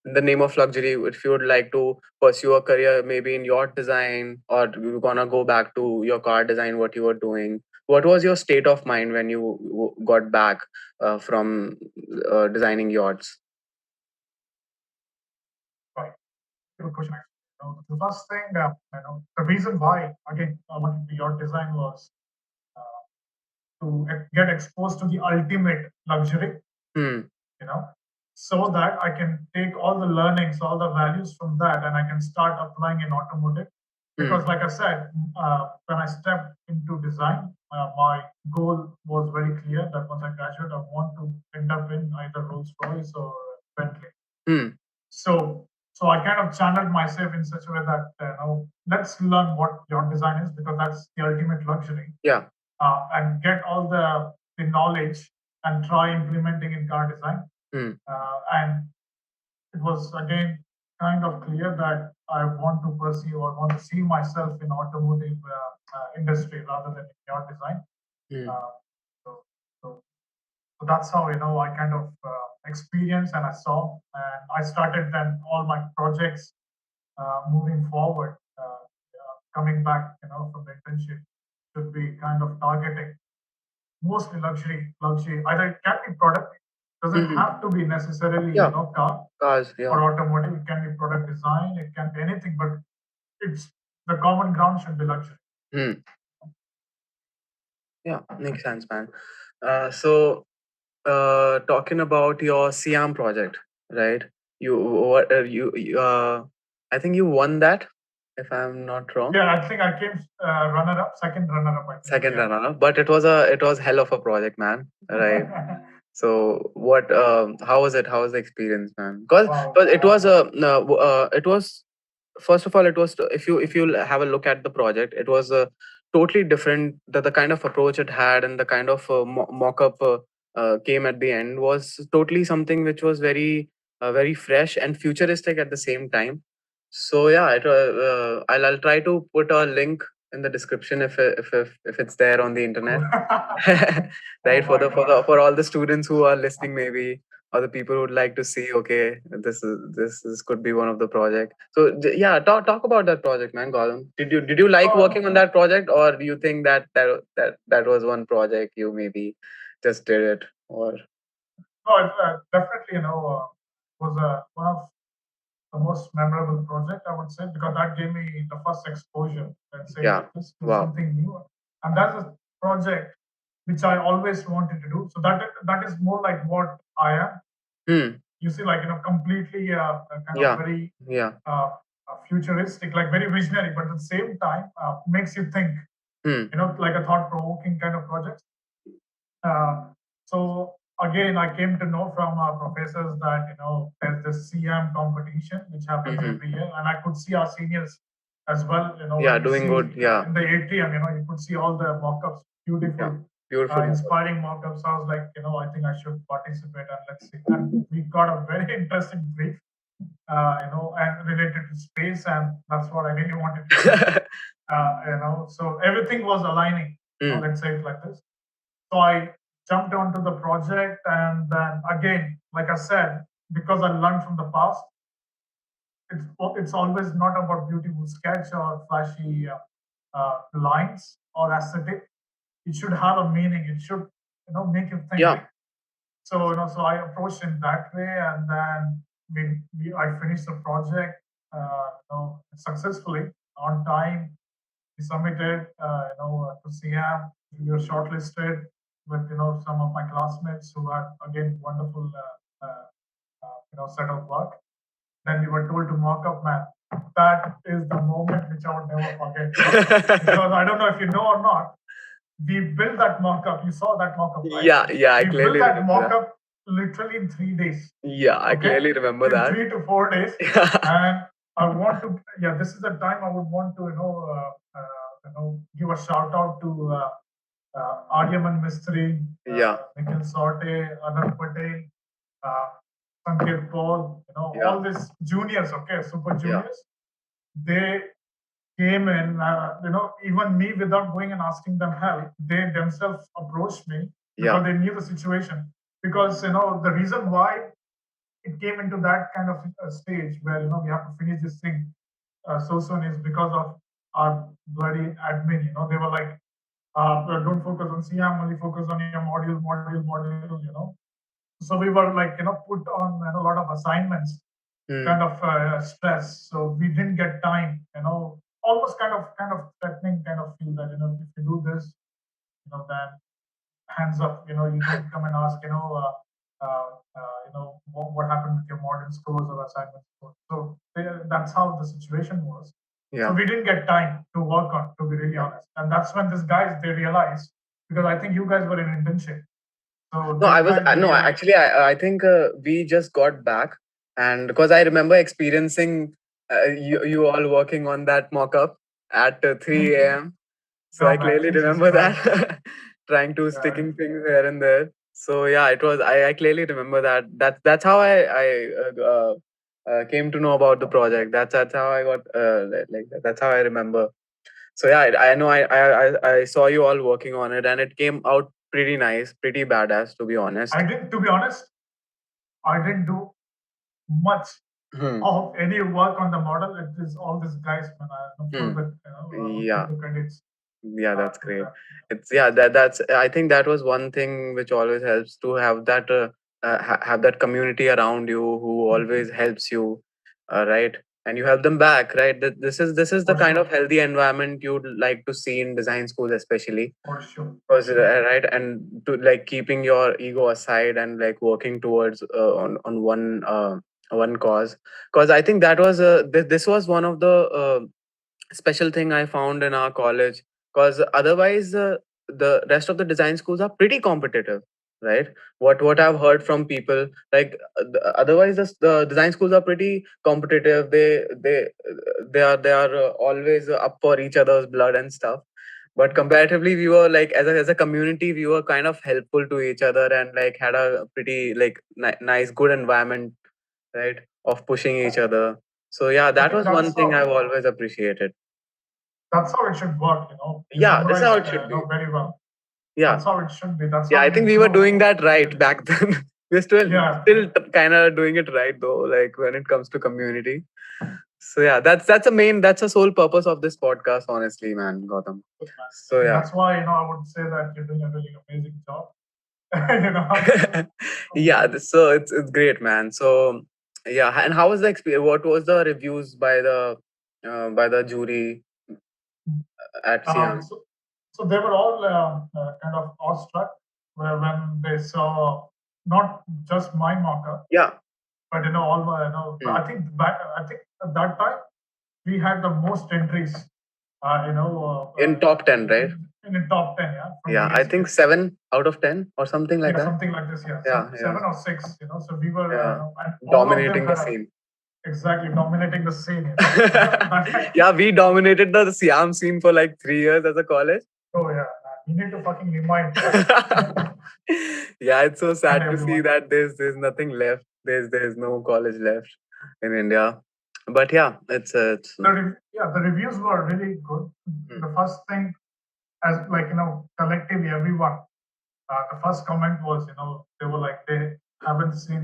in the name of luxury, if you would like to pursue a career maybe in yacht design or you're gonna go back to your car design, what you were doing, what was your state of mind when you got back from designing yachts? Right. Good question. Actually. The first thing, the reason why again I wanted to be your design was uh, to get exposed to the ultimate luxury, Hmm. you know, so that I can take all the learnings, all the values from that, and I can start applying in automotive. Hmm. Because, like I said, when I stepped into design, my goal was very clear that once I graduate, I want to end up in either Rolls Royce or Bentley. Hmm. So, so I kind of channeled myself in such a way that let's learn what your design is because that's the ultimate luxury, Yeah. and get all the knowledge and try implementing in car design. Hmm. And it was again kind of clear that I want to pursue or want to see myself in automotive industry rather than in your design. Hmm. Uh, so, so, so that's how I kind of experienced and I saw, and I started then all my projects moving forward. Coming back, from the internship, should be kind of targeting mostly luxury. Either it can be product, doesn't Hmm. have to be necessarily Yeah. car Cars. Yeah. or automotive. It can be product design. It can be anything, but it's the common ground should be luxury. Hmm. Yeah. Makes sense, man. So talking about your Siam project, right? I think you won that, if I'm not wrong. Yeah, I think I came runner up, second runner up. I think. Second Yeah. runner, but it was hell of a project, man. Right. So what? How was it? How was the experience, man? Because Wow. it was it was first of all it was if you have a look at the project, it was totally different. The kind of approach it had and the kind of mock-up came at the end was totally something which was very fresh and futuristic at the same time. So yeah, I'll try to put a link in the description if it's there on the internet. Cool. Oh Right, for my the for god. the for all the students who are listening, maybe, or the people who would like to see, okay, this could be one of the project. So yeah, talk about that project, man. Gautam, did you like Oh, working on that project, or do you think that was one project you maybe just did it, or no, it, definitely, was one of the most memorable project, I would say, because that gave me the first exposure, let's say, yeah, to wow. something new. And that's a project which I always wanted to do. So that is more like what I am. Hmm. You see, like, completely kind of Yeah, very yeah. uh, futuristic, like very visionary, but at the same time makes you think. Like a thought-provoking kind of project. Uh, so again, I came to know from our professors that there's this CM competition which happens every year, and I could see our seniors as well. Yeah, when you doing see, good. Yeah. in the atrium, you could see all the mock-ups, beautiful, Beautiful. inspiring mock-ups. I was like, I think I should participate and let's see. And we got a very interesting brief, and related to space, and that's what I really wanted to do. So everything was aligning. Let's say it like this. So I jumped onto the project, and then again, like I said, because I learned from the past, it's always not about beautiful sketch or flashy lines or aesthetic. It should have a meaning. It should make you think. Yeah. So I approached in that way, and then I finished the project successfully on time. We submitted to CM. We were shortlisted with some of my classmates who had again wonderful set of work. Then we were told to mock up, man. That is the moment which I would never forget. Because I don't know if you know or not, we built that mock-up. You saw that mock-up, right? Yeah, I we clearly built that remember that. mock-up literally in 3 days. Yeah, I clearly remember in that. 3 to 4 days. And I want to, this is the time I would want to, give a shout out to Aryaman Mistry, Nikhil Sorte, Anand Patel, Sanket Paul, all these juniors, super juniors. They came in, even me without going and asking them help, they themselves approached me because they knew the situation. Because, the reason why it came into that kind of stage where, we have to finish this thing so soon is because of our bloody admin. They were like, don't focus on CM, only focus on your module. So we were like, put on a lot of assignments, kind of stress. So we didn't get time, almost kind of threatening kind of feel that, if you do this, then hands up, you don't come and ask, what happened with your modern scores or assignment scores. So that's how the situation was. So we didn't get time to work on, to be really honest. And that's when these guys, they realized, because I think you guys were in internship. So no, I was no, actually, I think we just got back, and because I remember experiencing you all working on that mock-up at 3 a.m. So I clearly remember that trying to sticking things here and there. So yeah, it was. I clearly remember that. That's how I came to know about the project. That's how I got that's how I remember. So yeah, I know I saw you all working on it, and it came out pretty nice, pretty badass, to be honest. To be honest, I didn't do much of any work on the model. It is all these guys, man. The credits. Yeah, that's great. It's that's I think that was one thing which always helps to have that have that community around you who always helps you, right? And you help them back, right? This is the kind of healthy environment you'd like to see in design schools, especially. For sure. Because right, and to like keeping your ego aside and like working towards on one cause. Because I think that was this was one of the special thing I found in our college. Because otherwise, the rest of the design schools are pretty competitive, right? What I've heard from people, like otherwise the design schools are pretty competitive. They are always up for each other's blood and stuff. But comparatively, we were like as a community, we were kind of helpful to each other and like had a pretty like nice good environment, right, of pushing each other. So yeah, that was one thing I've always appreciated. That's how it should work, Yeah, that's how it should be. Very well. Yeah, that's how it should be. That's yeah. how I think we were doing that right back then. We're still kind of doing it right though. Like when it comes to community. So yeah, that's a sole purpose of this podcast. Honestly, man, Gautam. So yeah, that's why I would say that you're doing a really amazing job. Yeah, so it's great, man. So yeah, and how was the experience? What was the reviews by the jury at CM? So they were all kind of awestruck when they saw not just my mock-up, yeah, but all my I think at that time we had the most entries. In top 10, right? In the top 10, yeah. Yeah, I think 7 out of 10 or something like Yeah, that. something like this, yeah. Yeah, yeah. 7 or 6, So we were, Yeah. and all of them Dominating the had scene. exactly dominating the scene. That, Yeah, we dominated the Siam scene for like 3 years as a college. oh yeah, we need to fucking remind Yeah, it's so sad to see everyone. that there's nothing left. There's no college left in India. But yeah, it's Yeah, the reviews were really good. The first thing, as like collectively everyone, the first comment was, they were like they haven't seen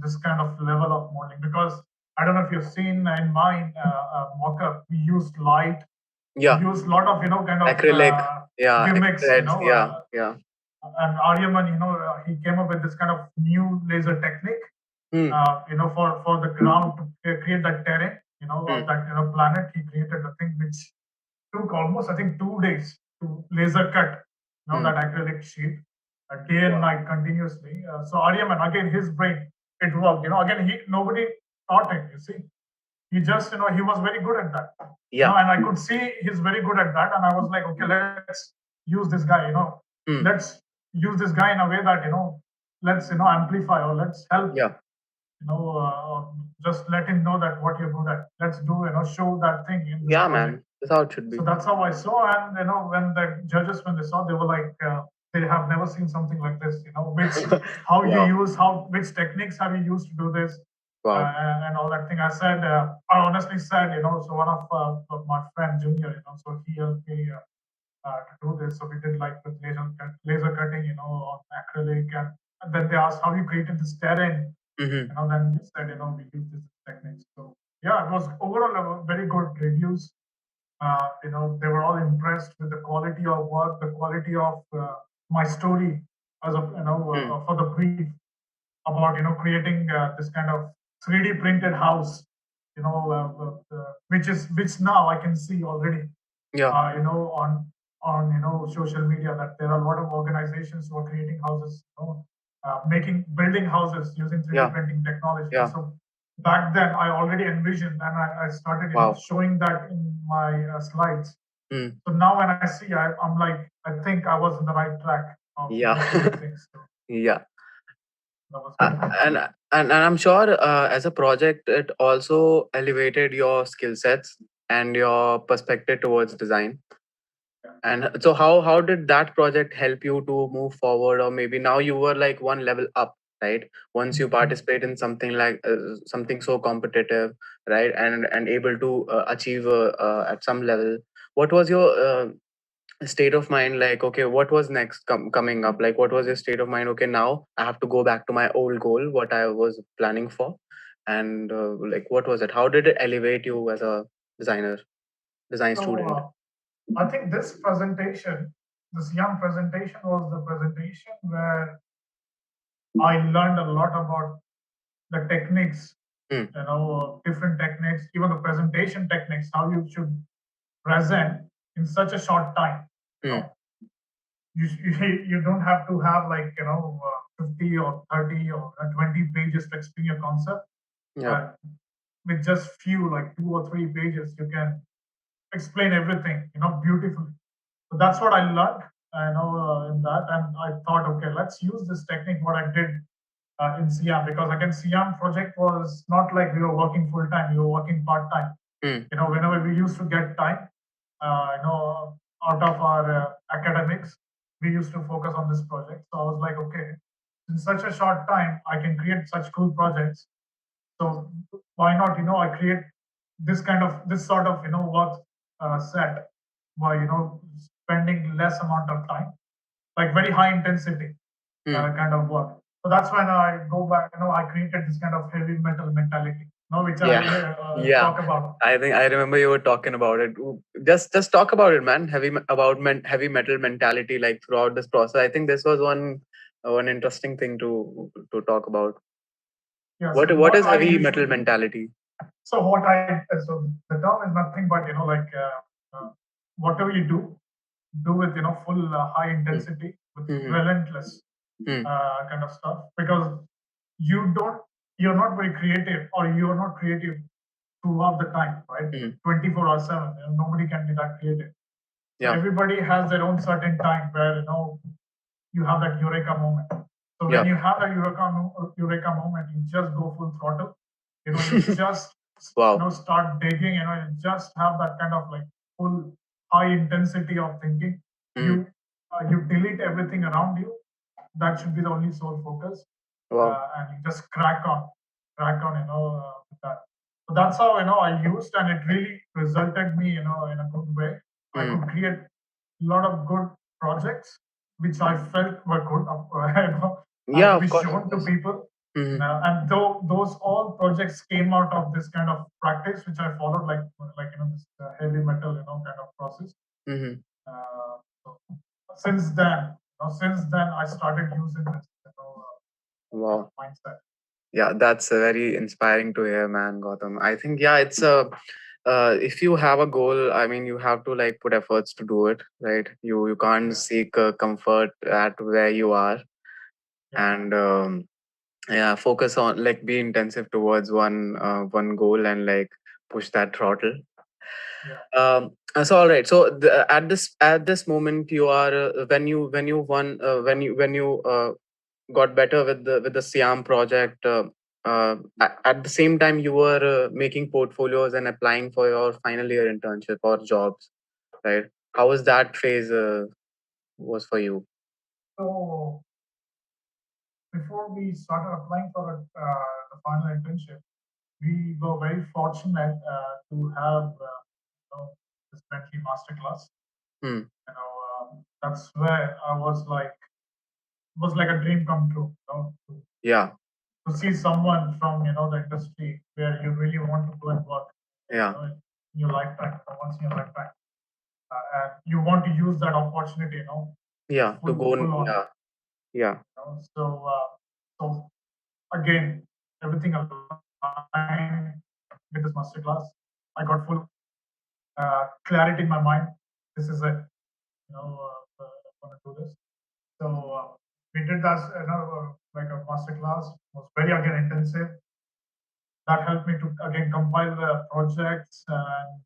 this kind of level of modeling, because I don't know if you've seen in mine mock-up, we used light, yeah, we used a lot of kind of acrylic, yeah, gimmicks, threads, yeah, yeah. and Aryaman, he came up with this kind of new laser technique, for the ground to create that terrain, of that planet. He created a thing which took almost, I think, 2 days to laser cut, that acrylic sheet, day and night continuously. So Aryaman, again, his brain, it worked. Again, nobody taught him. You see, he just, he was very good at that. Yeah. And I could see he's very good at that, and I was like, okay, let's use this guy. Let's use this guy in a way that let's amplify, or let's help. Yeah. Just let him know that what you're good at. Let's do, show that thing in this Yeah, project. man. That's how it should be. So that's how I saw, and when the judges, when they saw, they were like, they have never seen something like this. Which how Wow. you use, which techniques have you used to do this, Wow. and all that thing. I said, I honestly said, so one of my friend Junior, so he helped me to do this. So we did like with laser cutting, on acrylic, and then they asked how you created this terrain. Then we said, we use this technique. So yeah, it was overall a very good reviews. They were all impressed with the quality of work, the quality of my story as a for the brief about creating this kind of 3D printed house, which now I can see already. Yeah. On social media, that there are a lot of organizations who are creating houses, building houses using 3D printing technology. Yeah. So back then I already envisioned, and I started showing that in my slides. So now when I see, I'm like, I think I was in the right track of doing things. So yeah. that was And I'm sure as a project, it also elevated your skill sets and your perspective towards design. And so how did that project help you to move forward, or maybe now you were like one level up, right? Once you participate in something like something so competitive, right, and able to achieve at some level, what was your state of mind? Like, okay, what was next coming up? Like, what was your state of mind? Okay, now I have to go back to my old goal, what I was planning for. And like, what was it? How did it elevate you as a design student? I think this young presentation, was the presentation where I learned a lot about the techniques, different techniques, even the presentation techniques, how you should present in such a short time. You don't have to have like 50 or 30 or 20 pages to explain your concept. Yeah. With just few, like 2 or 3 pages, you can explain everything beautifully. So that's what I learned, in that, and I thought, okay, let's use this technique what I did in Siam, because again, Siam project was not like we were working full time; we were working part time. Whenever we used to get time, out of our academics, we used to focus on this project. So I was like, okay, in such a short time, I can create such cool projects. So why not? I create this sort of work set by spending less amount of time, like very high intensity kind of work. So that's when I go back. I created this kind of heavy metal mentality. Which I talk about. I think I remember you were talking about it. Just talk about it, man. Heavy metal mentality, like throughout this process. I think this was one interesting thing to talk about. Yeah, what is heavy metal mentality? So the term is nothing but like whatever you do with full high intensity, with relentless kind of stuff, because you're not very creative, or you're not creative throughout the time, right? Mm. 24 hours 7. Nobody can be that creative. So Yeah. everybody has their own certain time where you have that eureka moment. So when Yeah. you have that eureka moment, you just go full throttle. You just Wow. start digging. You just have that kind of like full high intensity of thinking. Mm. You delete everything around you. That should be the only sole focus, Wow. and you just crack on. With that. So that's how I used, and it really resulted me in a good way. I Mm. could create a lot of good projects which I felt were good, Yeah, to be of course, of shown to course. people. Hmm. And though those all projects came out of this kind of practice, which I followed, like this heavy metal, kind of process. Hmm. So since then, I started using this, Wow. mindset. Yeah, that's very inspiring to hear, man, Gautam. I think, yeah, it's if you have a goal, I mean, you have to like put efforts to do it, right? You can't Yeah, seek comfort at where you are, yeah, and yeah, focus on like be intensive towards one goal and like push that throttle. yeah. So all right. So at this moment, you are when you won when you got better with the Siam project. At the same time, you were making portfolios and applying for your final year internship or jobs, right? How was that phase was for you? So before we started applying for the final internship, we were very fortunate to have this Bentley masterclass. Hmm. That's where I was like a dream come true. Yeah. To see someone from the industry where you really want to go and work, Yeah. in your lifetime, once in your lifetime, and you want to use that opportunity, Yeah. To go. full on. Yeah. Yeah. So again, everything aligned with this masterclass. I got full clarity in my mind. This is it. I want to do this. So we did that, like a masterclass. It was very again intensive. That helped me to again compile the projects and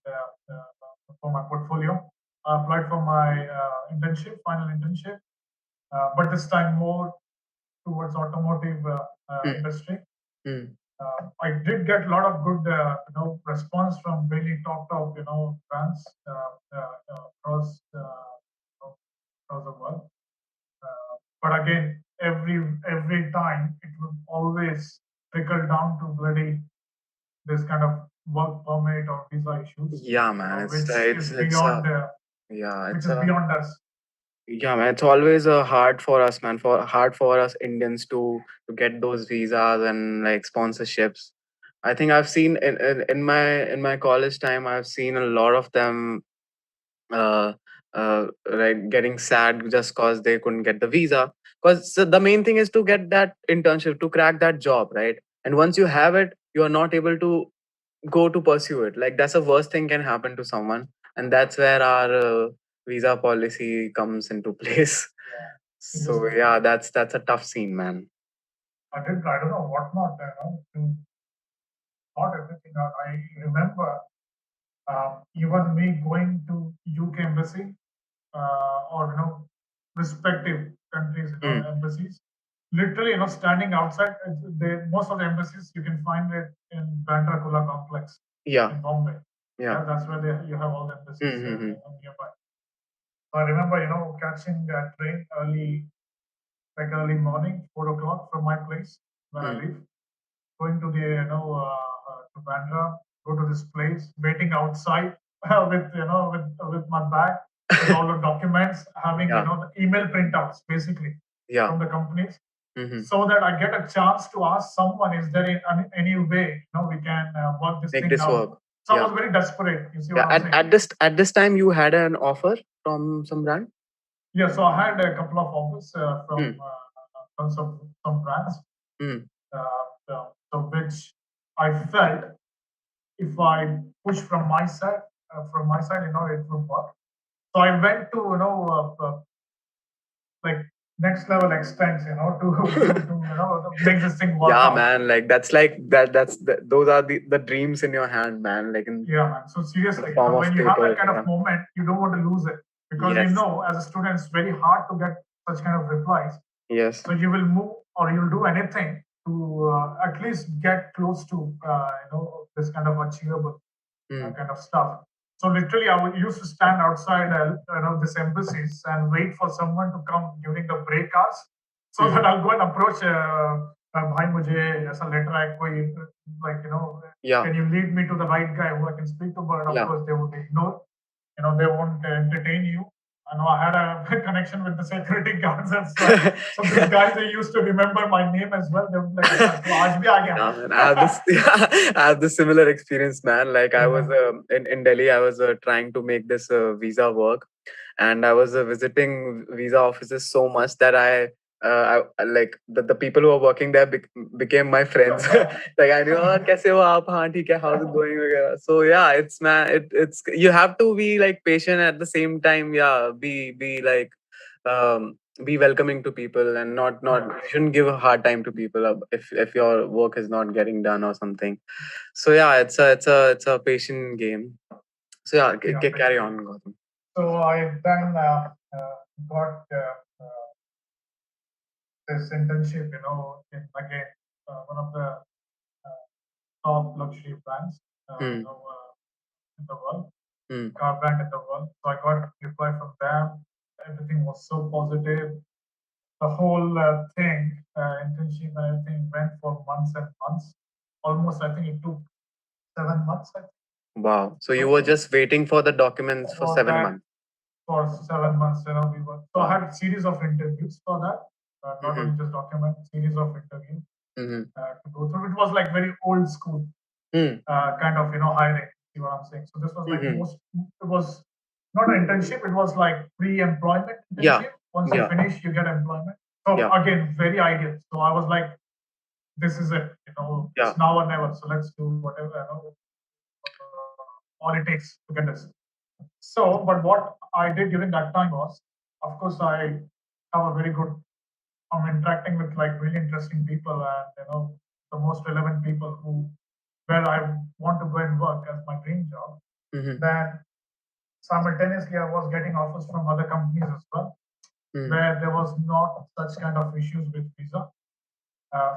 for my portfolio. I applied for my internship, final internship, but this time more towards automotive Hmm. industry. Hmm. I did get a lot of good, response from really top, brands across the world. But again, every time it would always trickle down to bloody this kind of work permit or visa issues, Yeah, man. It's which is it's yeah, which it's is beyond us. yeah, man. It's always hard for us, man. For hard for us Indians to get those visas and like sponsorships. I think I've seen in my college time, I've seen a lot of them uh like getting sad just cause they couldn't get the visa. Cause the main thing is to get that internship to crack that job, right? And once you have it, you are not able to go to pursue it. Like that's the worst thing can happen to someone, and that's where our visa policy comes into place. Yeah, it just So yeah, that's a tough scene, man. I don't know what not, to not everything. I remember even me going to UK embassy or respective countries, Mm. embassies. Literally, standing outside. Most of the embassies you can find it in Bandra Kurla complex Yeah. in Bombay. Yeah. Yeah, that's where you have all the embassies Mm-hmm. nearby. So I remember, catching a train early morning, 4 o'clock from my place where I Mm. live, going to the to Bandra, go to this place, waiting outside with my bag, with all the documents, having Yeah. the email printouts basically Yeah. from the companies, Mm-hmm. so that I get a chance to ask someone, is there any way we can work this Make thing this out? work. So I Yeah. was very desperate. You see what Yeah. I'm At, saying? at this at this time, you had an offer from some brand. Yeah. So I had a couple of offers Mm. from some brands, Mm. so which I felt if I push from my side, it would work. So I went to like next level extents, to make this thing work Yeah, out. man. Like that's like that. Those are the dreams in your hand, man. Like in Yeah, man. So seriously, form of when you have paper. that kind Yeah. of moment, you don't want to lose it because Yes. as a student, it's very hard to get such kind of replies. Yes. So you will move or you'll do anything to at least get close to this kind of achievable Mm. kind of stuff. So literally, I would used to stand outside, this embassies and wait for someone to come during the break hours, so that I'll go and approach. भाई मुझे ऐसा letter है कोई like Yeah. can you lead me to the right guy who I can speak to? But of Yeah. course they would ignore. They won't entertain you. I know I had a connection with the security guards as well. So these guys, they used to remember my name as well. They would be like, "अच्छा, तो आज भी आ गया." Yeah, man. I have this. I have this similar experience, man. Like I was in Delhi. I was trying to make this visa work, and I was visiting visa offices so much that like the people who were working there became my friends. Like I knew, oh, kaise ho aap? Haan, theek hai. How's it going? वगैरह. So yeah, it's man. It's you have to be like patient at the same time. Yeah, be like be welcoming to people and not you shouldn't give a hard time to people if your work is not getting done or something. So yeah, it's a patient game. So yeah, carry on, Gautam. So I then got this internship, in again one of the top luxury brands, Hmm. in the world, Hmm. car brand in the world. So I got a reply from them. Everything was so positive. The whole thing, internship and everything went for months and months. Almost, I think it took 7 months. Wow. So you were just waiting for the documents for For 7 months. For 7 months, we were. So I had a series of interviews for that. Not only just document, series of interviews to go through. It was like very old school kind of hiring. See what I'm saying? So this was like it was not an internship. It was like pre-employment Yeah. internship. Once you finish, you get employment. So again, very ideal. So I was like, this is it. It's now or never. So let's do whatever all it takes to get this. So, but what I did during that time was, of course, I have a very good. I'm interacting with like really interesting people and the most relevant people who where I want to go and work as my dream job. Then simultaneously, I was getting offers from other companies as well, where there was not such kind of issues with visa.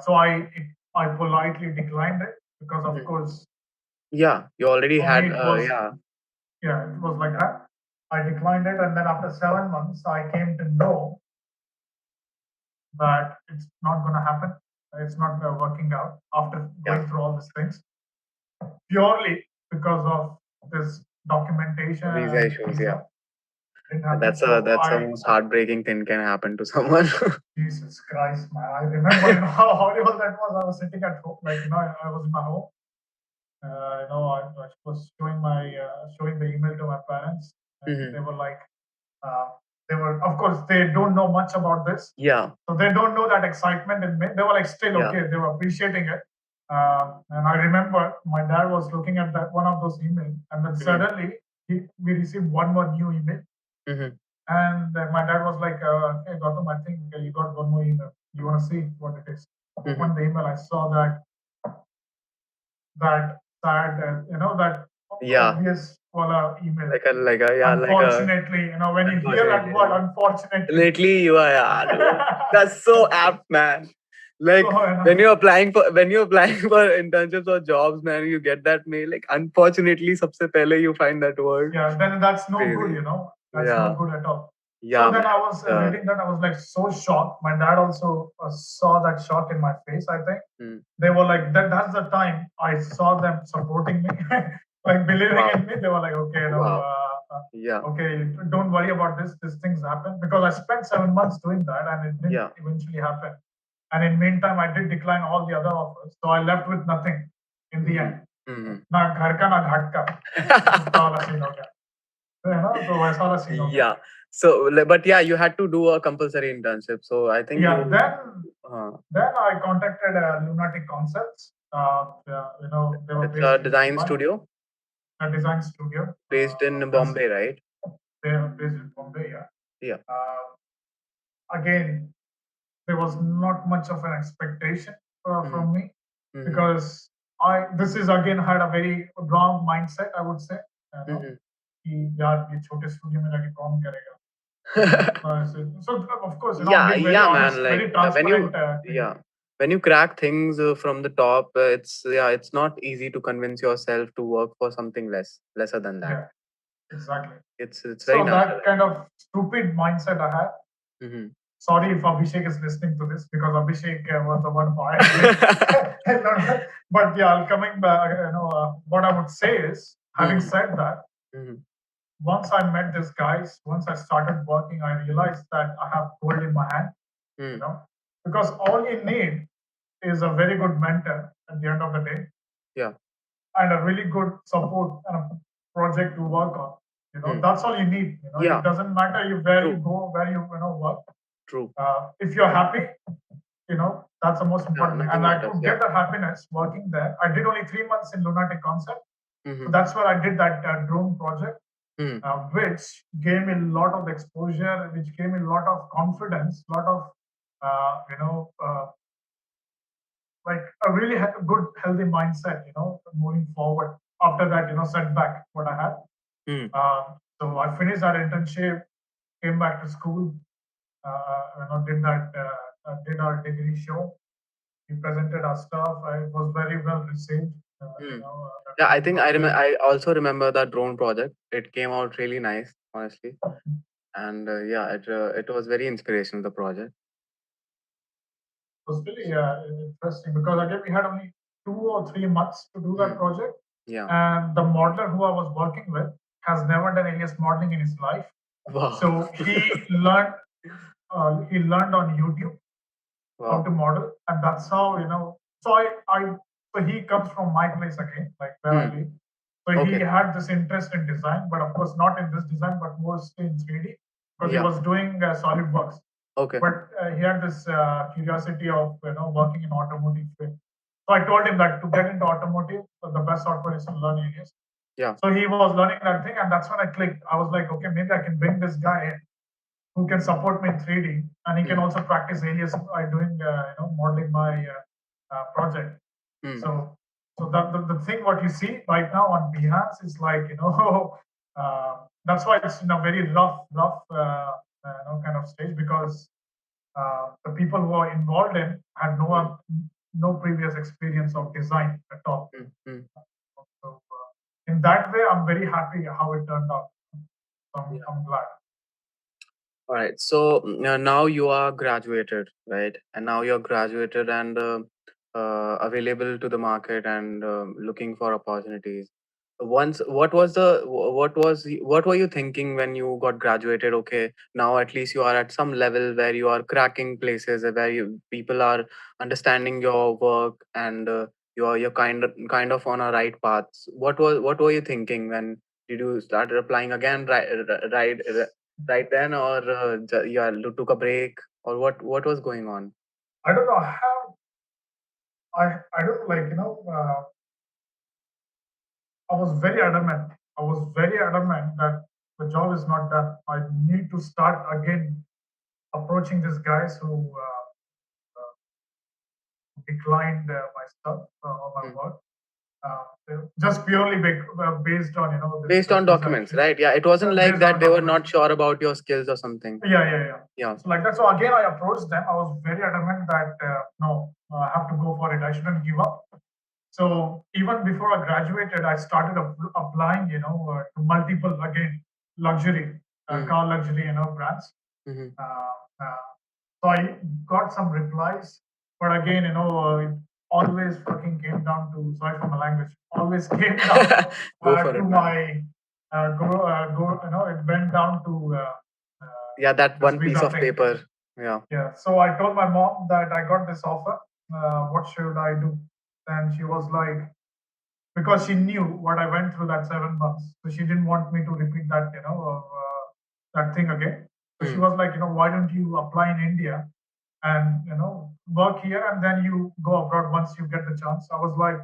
So I politely declined it because, of course, Yeah, you already for had me it was yeah. it was like that. I declined it, and then after 7 months, I came to know that it's not going to happen. It's not working out after going through all these things purely because of this documentation Visa and issues. visa. Yeah. Didn't happen. That's So that's the most heartbreaking thing can happen to someone. Jesus Christ, man! I remember how horrible that was. I was sitting at home, like I was in my home. I was showing the email to my parents, and they were like, of course, they don't know much about this. Yeah. So they don't know that excitement in me. They were like still okay. They were appreciating it. And I remember my dad was looking at that one of those emails, and then suddenly we received one more new email. And my dad was like, "Hey Gautam, I think you got one more email. You want to see what it is?" Opened the email. I saw that sad, that obvious email. Unfortunately, when you hear that word, unfortunately, lately you are, yeah. That's so apt, man. Like when you're applying for internships or jobs, man, you get that mail. Like unfortunately, सबसे पहले you find that word. Yeah, then that's no good, That's not good at all. Yeah, so then man. I was reading that, I was like so shocked. My dad also saw that shock in my face, I think. They were like, that's the time I saw them supporting me, like believing in me. They were like, okay, okay, don't worry about this. These things happen. Because I spent 7 months doing that and it didn't eventually happen. And in meantime, I did decline all the other offers. So I left with nothing in the end. ना घर का ना घाट का दूसरा वाला scene हो गया है ना तो वैसा वाला scene हो गया Yeah. So, but yeah, you had to do a compulsory internship. So I think yeah then I contacted Lunatic Concepts. They were it's based a in design Mumbai. studio A design studio based in Bombay, right? They are based in Bombay, yeah. Yeah. Again, there was not much of an expectation Mhm. from me, Mhm. because I this is again had a very wrong mindset, I would say. You know, Mhm. कि यार ये छोटे studio में जाके कौन करेगा, you know. So of course, you know, I'm Yeah, being very yeah, man. honest, Like very when you, transparent to you. yeah, when you crack things from the top, it's yeah, it's not easy to convince yourself to work for something lesser than that. Yeah, exactly. It's very So natural. that kind of stupid mindset I had. Mm-hmm. Sorry if Abhishek is listening to this, because Abhishek was the one who hired me. But yeah, coming back, what I would say is, having Mm-hmm. said that, Mm-hmm. once I met these guys, once I started working, I realized that I have gold in my hand, you Mm. know, because all you need is a very good mentor at the end of the day, Yeah. and a really good support and a project to work on. You know, Mm. that's all you need. You know, Yeah. it doesn't matter where you True. go, where you know work. True. If you're happy, you know, that's the most Yeah. important thing. Nothing And I matters. could Yeah. get that happiness working there. I did only 3 months in Lunatic Concept. So Mm-hmm. that's where I did that drone project, Mm. which gave me a lot of exposure, which gave me a lot of confidence, a lot of, like a really good, healthy mindset, you know, moving forward after that, you know, setback, what I had. Mm. So I finished that internship, came back to school, did our degree show. We presented our stuff. It was very well received. Mm. Yeah, I think Got I remember. very. I also remember that drone project. It came out really nice, honestly, and yeah, it was very inspirational. The project. Was really interesting, because again we had only 2 or 3 months to do that Mm. project, Yeah. and the modeler who I was working with has never done alias modeling in his life. Wow. So he learned on YouTube how Wow. to model, and that's how, you know. So he comes from my place again, like where I Hmm. live. So he Okay. had this interest in design, but of course not in this design, but mostly in 3D, because he Yeah. was doing SolidWorks. Okay. But he had this curiosity of, you know, working in automotive field. So I told him that to get into automotive, the best software is to learn areas. Yeah. So he was learning that thing, and that's when I clicked. I was like, okay, maybe I can bring this guy in who can support me in 3D, and he can Hmm. also practice alias by doing, modeling my project. Hmm. So the thing what you see right now on Behance is like, you know, that's why it's in a very rough kind of stage, because the people who are involved in had Hmm. no previous experience of design at all. Hmm. Hmm. So in that way, I'm very happy how it turned out. So Yeah. I'm glad. All right. So now you are graduated, right? And now you're graduated and available to the market and looking for opportunities. Once, what were you thinking when you got graduated? Okay, now at least you are at some level where you are cracking places, where people are understanding your work, and you're kind of on a right path. What were you thinking when did you start applying again? Right then, or yeah, took a break, or what was going on? I don't know how. I don't, like, you know. I was very adamant. I was very adamant that the job is not done. I need to start again approaching these guys who declined my stuff or my Hmm. work, just purely based on, you know, Based the on skills I documents, achieved. right? Yeah, it wasn't like Based that on they were documents. not sure about your skills or something. Yeah. Yeah. So like that. So again, I approached them. I was very adamant that no, I have to go for it. I shouldn't give up. So even before I graduated, I started applying, you know, to multiple, again, luxury, Mm-hmm. car luxury, you know, brands. Mm-hmm. Uh, uh, so I got some replies, but again, you know, it always fucking came down to, sorry for my language, always came down Go for to it, man. my go. You know, it went down to Yeah, that this one piece visa of thing. paper. Yeah. Yeah. So I told my mom that I got this offer. What should I do? And she was like, because she knew what I went through that 7 months, so she didn't want me to repeat that, you know, that thing again. So she Hmm. was like, you know, why don't you apply in India and, you know, work here, and then you go abroad once you get the chance. I was like,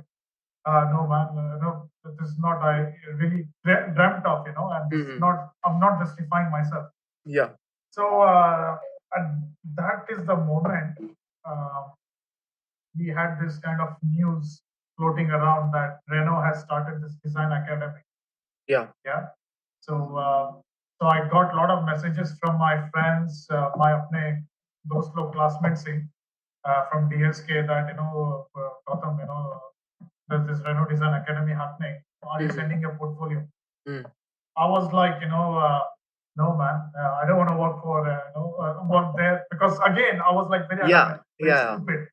no, man, no, this is not. I really dreamt of, you know, and this is Hmm. not. I'm not justifying myself. Yeah. So And that is the moment uh, we had this kind of news floating around that Renault has started this design academy. Yeah. Yeah. So so I got a lot of messages from my friends, my apne those लोग classmates से, from DSK that Gautam, there's this Renault Design Academy happening. Are you sending your portfolio? Mm. I was like, no man, I don't want to work for work there because again I was like very adamant, very stupid,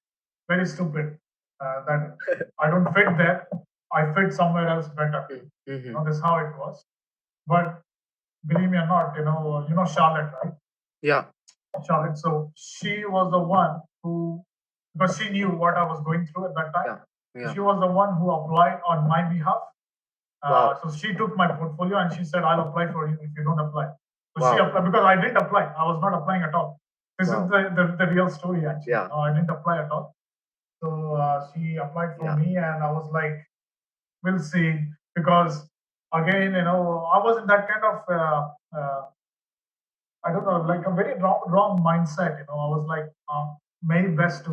very stupid that I don't fit there. I fit somewhere else better. This is how it was. But believe me or not, Charlotte, right? Yeah. Charlotte. So she was the one who, because she knew what I was going through at that time. Yeah. Yeah. She was the one who applied on my behalf. Wow. So she took my portfolio and she said, "I'll apply for you if you don't apply." So wow. She applied because I didn't apply. I was not applying at all. This wow. is the real story actually. Yeah. I didn't apply at all. So she applied for me, and I was like, "We'll see," because again, I was in that kind of I don't know, like a very wrong mindset. I was like, "मैं best to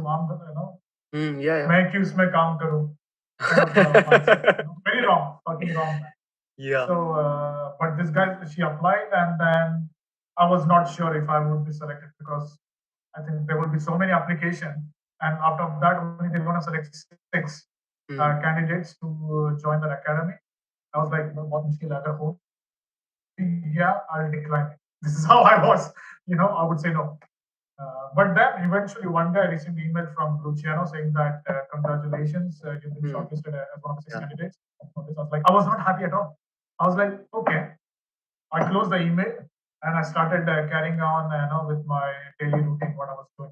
yeah, yeah. मैं क्यों इसमें काम करूं?" Kind of mindset. Very wrong, fucking wrong. Man. Yeah. So, but this guy, she applied, and then I was not sure if I would be selected because I think there will be so many applications, and after that, only they're going to select six candidates to join the academy. I was like, what mushkil hai, ho? Yeah, I'll decline it. This is how I was. I would say no. But then eventually one day I received an email from Luciano saying that congratulations, you've been shortlisted as one of the six candidates. I was like, I was not happy at all. I was like, okay. I closed the email and I started carrying on, with my daily routine, what I was doing.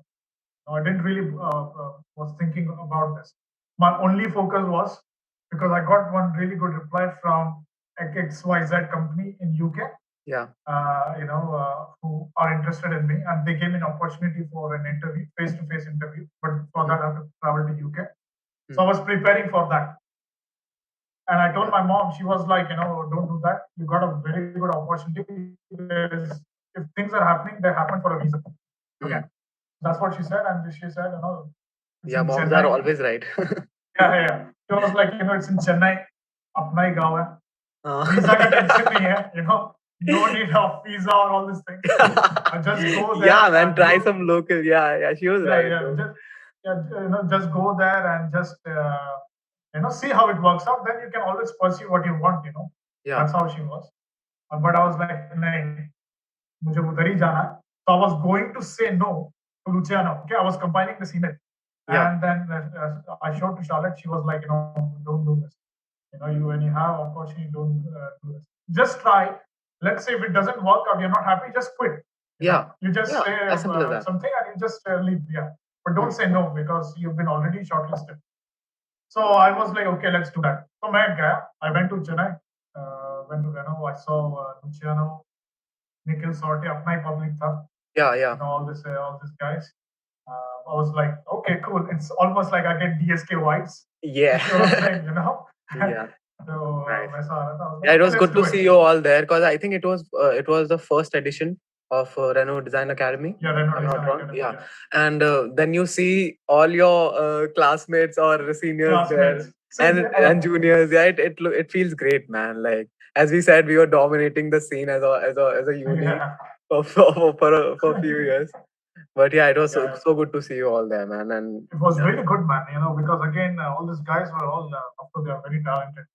I didn't really was thinking about this. My only focus was because I got one really good reply from XYZ company in UK. Yeah. Who are interested in me, and they gave me an opportunity for an interview, face-to-face interview. But for that, I have to travel to UK. So I was preparing for that. And I told my mom, she was like, don't do that. You got a very good opportunity. If things are happening, they happen for a reason. Okay. That's what she said. And she said, yeah, moms Chennai. Are always right. Yeah. She was like, it's in Chennai. Apna hi gaon hai. Visa ka tension nahi hai, no need of visa or all these things. Just go there. Yeah, man, try some local. Yeah, she was right. Just go there and just see how it works out. Then you can always pursue what you want. Yeah. That's how she was. But I was like, nahi, mujhe udhar hi jana hai. So I was going to say no to Luciano. Okay, I was combining this email. Yeah. And then I showed to Charlotte. She was like, don't do this. When you have opportunity, don't do this. Just try. Let's say if it doesn't work out, you're not happy, just quit. You just say something and you just leave. Yeah. But don't say no because you've been already shortlisted. So I was like, okay, let's do that. So I went to Chennai, went to Renault. I saw Luciano, Nikhil Sorte, apna hi public tha. Yeah. All these guys. I was like, okay, cool. It's almost like I get DSK vibes. Yeah. You know what I'm saying, Yeah. So nice. Yeah, it was good to see you all there because I think it was the first edition of Renault Design Academy. Yeah, Renault Design Academy. Yeah. And then you see all your classmates or seniors there and juniors. Yeah, it feels great, man. Like as we said, we were dominating the scene as a uni for a few years. But yeah, it was so good to see you all there, man. And it was really good, man. Because again, all these guys were all, of course, they are very talented.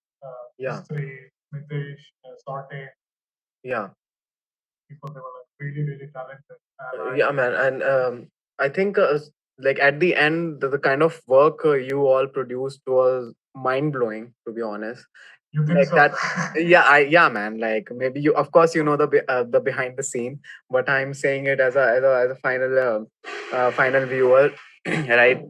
Mistry, Mitesh, Sorte. Yeah. People, they were like really, really talented. Yeah, man. And I think like at the end, the kind of work you all produced was mind blowing, to be honest. You think like so? That? Yeah, man. Like maybe you, of course, the behind the scene, but I'm saying it as a final viewer, right?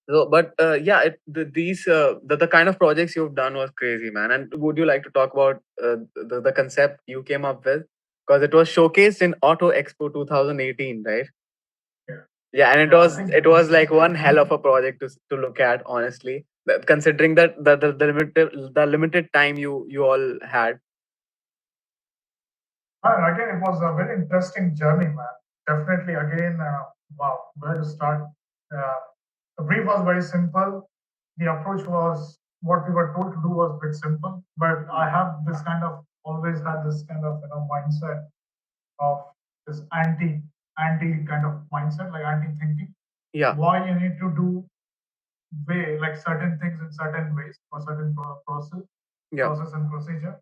So, but yeah, the kind of projects you've done was crazy, man. And would you like to talk about the concept you came up with? Because it was showcased in Auto Expo 2018, right? Yeah, and it was like one hell of a project to look at, honestly. Considering that the limited time you all had. And again, it was a very interesting journey, man. Definitely, again, wow, where to start? Uh, the brief was very simple. The approach was what we were told to do was a bit simple, but I have this kind of always had this kind of mindset of this anti kind of mindset, like anti thinking. Yeah. Why you need to do way like certain things in certain ways or certain Yeah. process and procedure.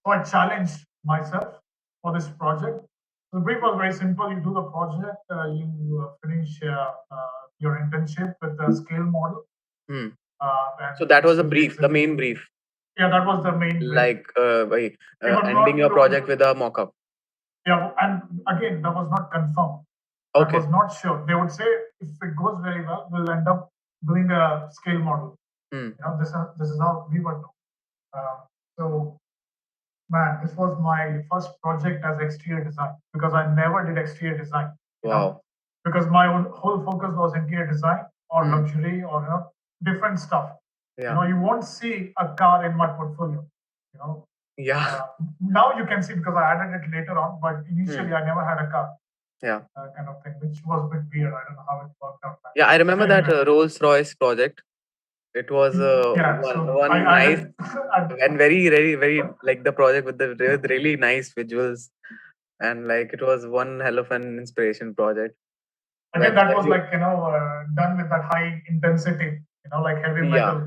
So I challenged myself for this project. The brief was very simple. You do the project, you finish your internship with the scale model, Hmm. and So that was which a will be brief, the main executed. brief, Yeah, that was the main brief. like We were ending not your told. project with a mock-up. Yeah, and again, that was not confirmed. That Okay. was not sure. They would say if it goes very well, we'll end up doing a scale model. Hmm. This is how we were told. So man, this was my first project as exterior design because I never did exterior design. Wow. Because my whole focus was interior design or Hmm. luxury or different stuff. Yeah. You won't see a car in my portfolio. You know, Yeah. now you can see because I added it later on, but Hmm. initially I never had a car Yeah. kind of thing, which was a bit weird. I don't know how it worked out. Yeah. I So remember that anyway, Rolls Royce project. It was yeah. So I one nice added. and very like the project with the with really nice visuals, and like it was one hell of an inspiration project. Again, that When was you, like done with that high intensity, like heavy yeah, metal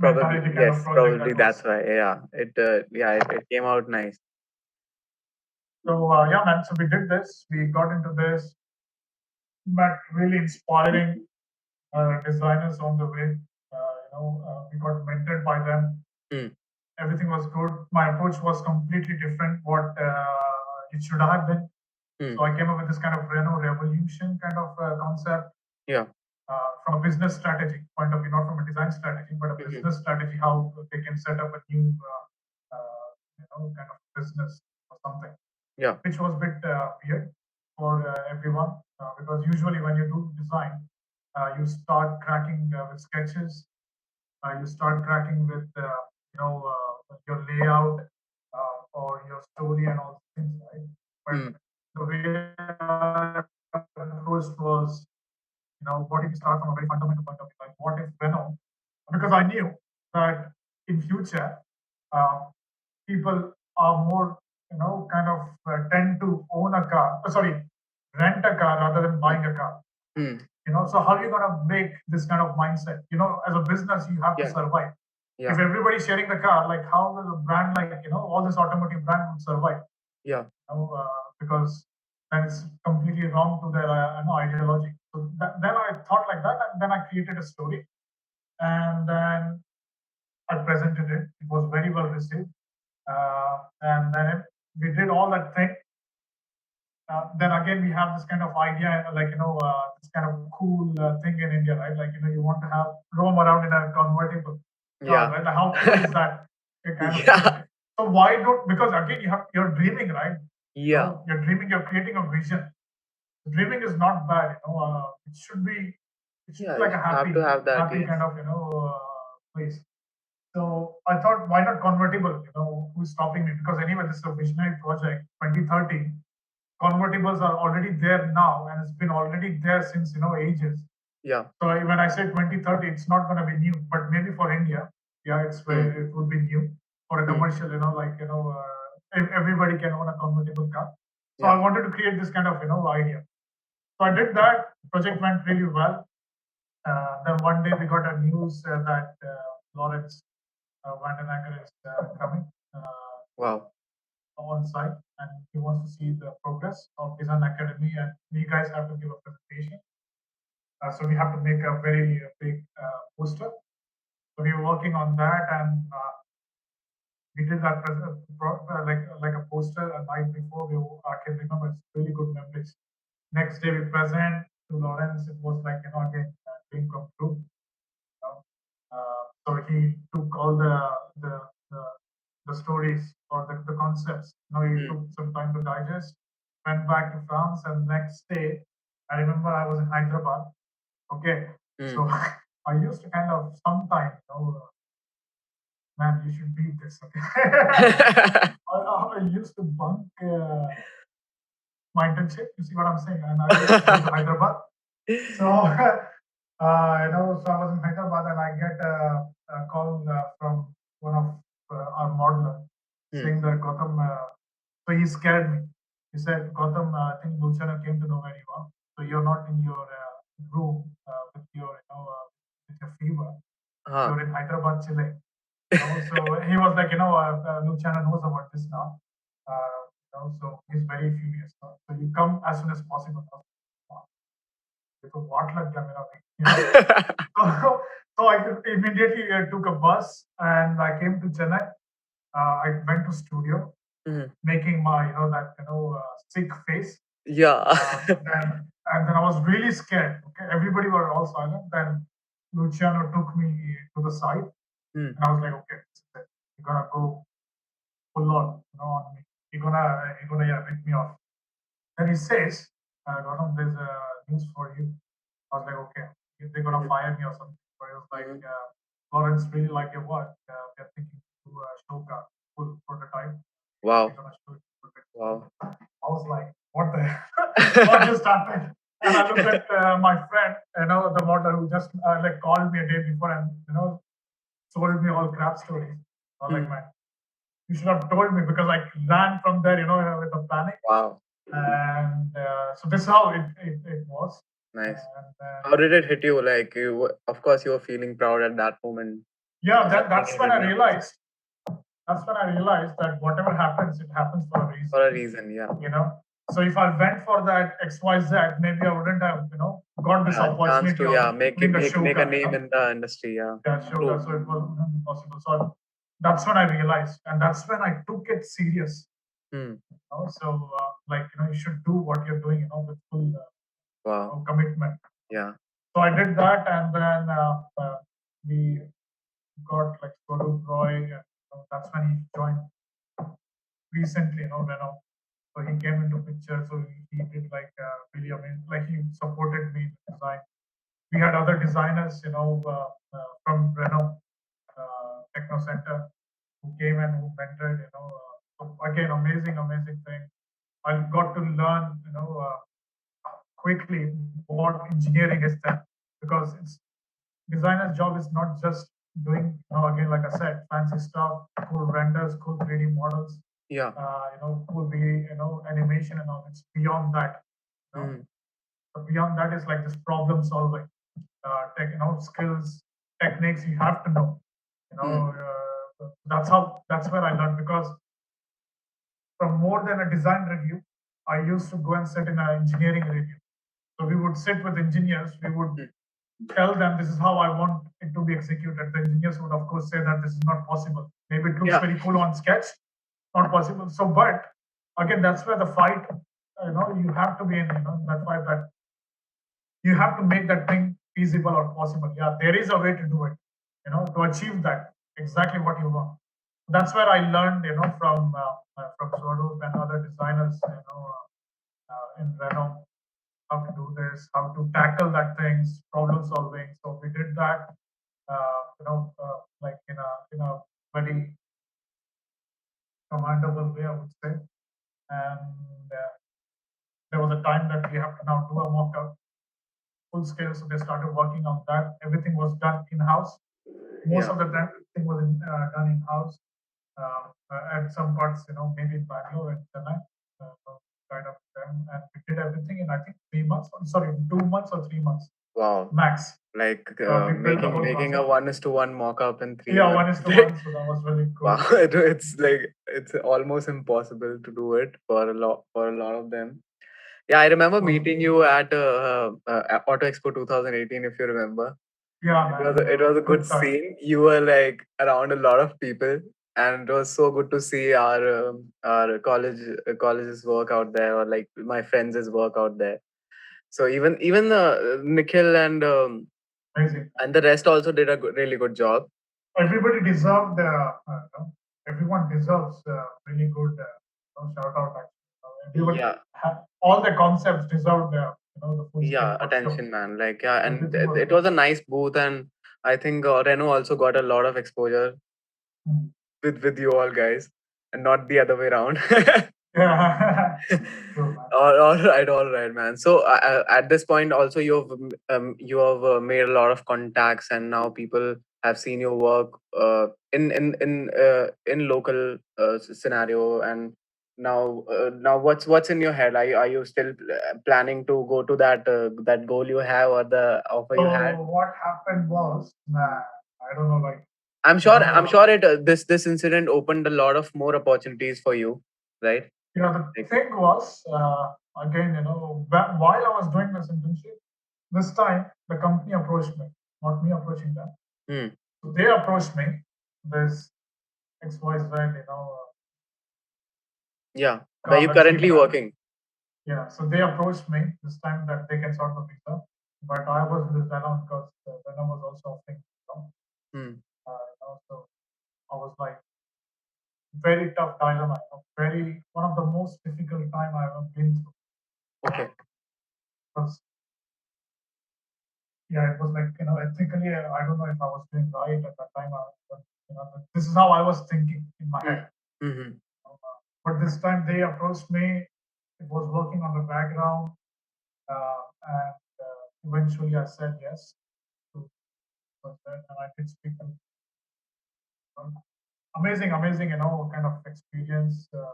probably mentality kind of yes, project probably that that's was. why. It came out nice. So yeah, man. So we did this. We got into this. Met really inspiring designers on the way. We got mentored by them. Hmm. Everything was good. My approach was completely different what it should have been. Hmm. So I came up with this kind of revolution kind of concept Yeah. from a business strategy point of view, not from a design strategy, but a Hmm. business strategy, how they can set up a new, kind of business or something, Yeah. which was a bit weird for everyone because usually when you do design, you start cracking with sketches, you start cracking with your layout or your story and all things, right? But Hmm. the way I approached was, what if you start from a very fundamental point of view? Like, what if Renault? Because I knew that in future, uh, people are more, kind of tend to own a car. Sorry, rent a car rather than buying a car. Hmm. So how are you gonna make this kind of mindset? As a business, you have to Yeah. survive. If Yeah. everybody's sharing the car, like how will a brand like all this automotive brand would survive? Yeah. Because then it's completely wrong to their ideology. So then I thought like that, and then I created a story, and then I presented it. It was very well received, and then we did all that thing. Then again, we have this kind of idea, like this kind of cool thing in India, right? Like you want to have roam around in a convertible car, Yeah. right? Like how cool is that? Kind of thing. Yeah. So why don't? Because again, you're dreaming, right? Yeah. You're dreaming. You're creating a vision. Dreaming is not bad. It should be Yeah. You like a should have to have that. happy Yes. kind of place. So I thought, why not convertible? Who's stopping me? Because anyway, this is a visionary project, 2030. Convertibles are already there now, and it's been already there since ages. Yeah. So when I say 2030, it's not going to be new, but maybe for India, yeah, Hmm. it would be new for a Hmm. commercial. Everybody can own a convertible car. So I Yeah. wanted to create this kind of idea. So I did that. Project went really well. Then one day we got a news that Lawrence Vandenacker is coming Wow. on site, and he wants to see the progress of Design Academy, and we guys have to give a presentation. So we have to make a very big poster. So we were working on that, and we did that like a poster a night before. I can remember, it's really good memories. Next day we present to Lawrence. It was like again dream come true. So he took all the the, the stories or the concepts. He Hmm. took some time to digest. Went back to France, and next day, I remember I was in Hyderabad. Okay, Hmm. so I used to kind of sometimes, man, you should beat this. Okay, I used to bunk my internship. You see what I'm saying? And I used to go to Hyderabad. So, so I was in Hyderabad and I get a call from one of our modeler saying that Gautam, so he scared me. He said, Gautam, I think Luciano came to know where you are. So you're not in your room with with your fever. You're in Hyderabad, Chile. So he was like, Luciano knows about this now. So he's very furious. So you come as soon as possible. तो what लग गया मेरा भी, so I immediately took a bus and I came to Chennai. I went to studio, making my sick face. Yeah. And then I was really scared. Okay, everybody were all silent. Then Luciano took me to the side, and I was like, okay, you're gonna go full on me. You're gonna rip me off. Then he says, Gautam, there's a news for you. I was like, okay, if they're gonna fire me or something. But it was like, Lawrence really like your work. They're thinking to show a full prototype. Wow. Wow. I was like, what the hell? What just happened? And I looked at my friend, the modeler who just called me a day before and told me all crap stories. I was like, man, you should have told me because I ran from there, with a panic. Wow. And so this is how it was. Nice. How did it hit you? Like, of course, you were feeling proud at that moment. Yeah, that's when I realized. That's when I realized that whatever happens, it happens for a reason. For a reason, yeah. So if I went for that XYZ, maybe I wouldn't have, got this opportunity. Chance to, make a name in the industry. Yeah. Yeah, sure. So it wasn't possible. So that's when I realized, and that's when I took it serious. So you should do what you're doing, with full commitment. Yeah. So I did that, and then we got like Guru Roy, and that's when he joined recently, Renault. So he came into picture. So he did really amazing. Like he supported me in design. We had other designers, from Renault Techno Center who came and who mentored, so again, amazing thing. I got to learn, quickly what engineering is then, because it's designer's job is not just doing, again, like I said, fancy stuff, cool renders, cool 3D models. Yeah. Cool animation and all. It's beyond that. But beyond that is like this problem solving, skills, techniques you have to know. That's where I learned, because from more than a design review, I used to go and sit in an engineering review. So we would sit with engineers, we would tell them this is how I want it to be executed. The engineers would, of course, say that this is not possible. Maybe it looks very cool on sketch, not possible. So, but again, that's where the fight, you have to be in, that fight, that you have to make that thing feasible or possible. Yeah, there is a way to do it, to achieve that, exactly what you want. That's where I learned, from Swaroop and other designers, in Renault, how to do this, how to tackle that things, problem solving. So we did that, like in a very commendable way, I would say. And there was a time that we have to now do a mock-up full scale. So they started working on that. Everything was done in-house. Most of the time, everything was done in-house. At some parts, maybe in Bangalore and Chennai, kind of them, and we did everything in, I think, 3 months. Sorry, 2 months or 3 months. Wow. Max. Like making a 1:1 mock-up in 3 months. 1:1. So that was really cool. Wow, it's almost impossible to do it for a lot of them. Yeah, I remember meeting you at Auto Expo 2018, if you remember. Yeah, man. It was a good scene. You were like around a lot of people, and it was so good to see our college's work out there, or like my friends' work out there. So even Nikhil and the rest also did a really good job. Everybody deserved. Everyone deserves really good shout out. Actually, all the concepts deserved the full attention, man. Like and it was a nice booth, and I think Renault also got a lot of exposure with you all guys, and not the other way around. Yeah. all right, man. So at this point, also you have made a lot of contacts, and now people have seen your work in local scenario. And now what's in your head? Are you still planning to go to that goal you have or the offer you had? So what happened was, I don't know, like I'm sure it this incident opened a lot of more opportunities for you, right? the Like, thing was, again, while I was doing this internship, this time the company approached me, not me approaching them. hmm, So they approached me. This XYZ, yeah, that car you that she currently had. working. Yeah, so they approached me this time that they can sort the visa, but I was in this dilemma because Venom was also offering, Hmm. so I was like very tough dilemma, very one of the most difficult time I've ever been through. Okay. Because yeah, it was like ethically, I don't know if I was doing right at that time. But, this is how I was thinking in my Hmm. head. Mm-hmm. But this time they approached me. It was working on the background, and eventually I said yes to that, and I did speak to amazing, amazing, kind of experience. So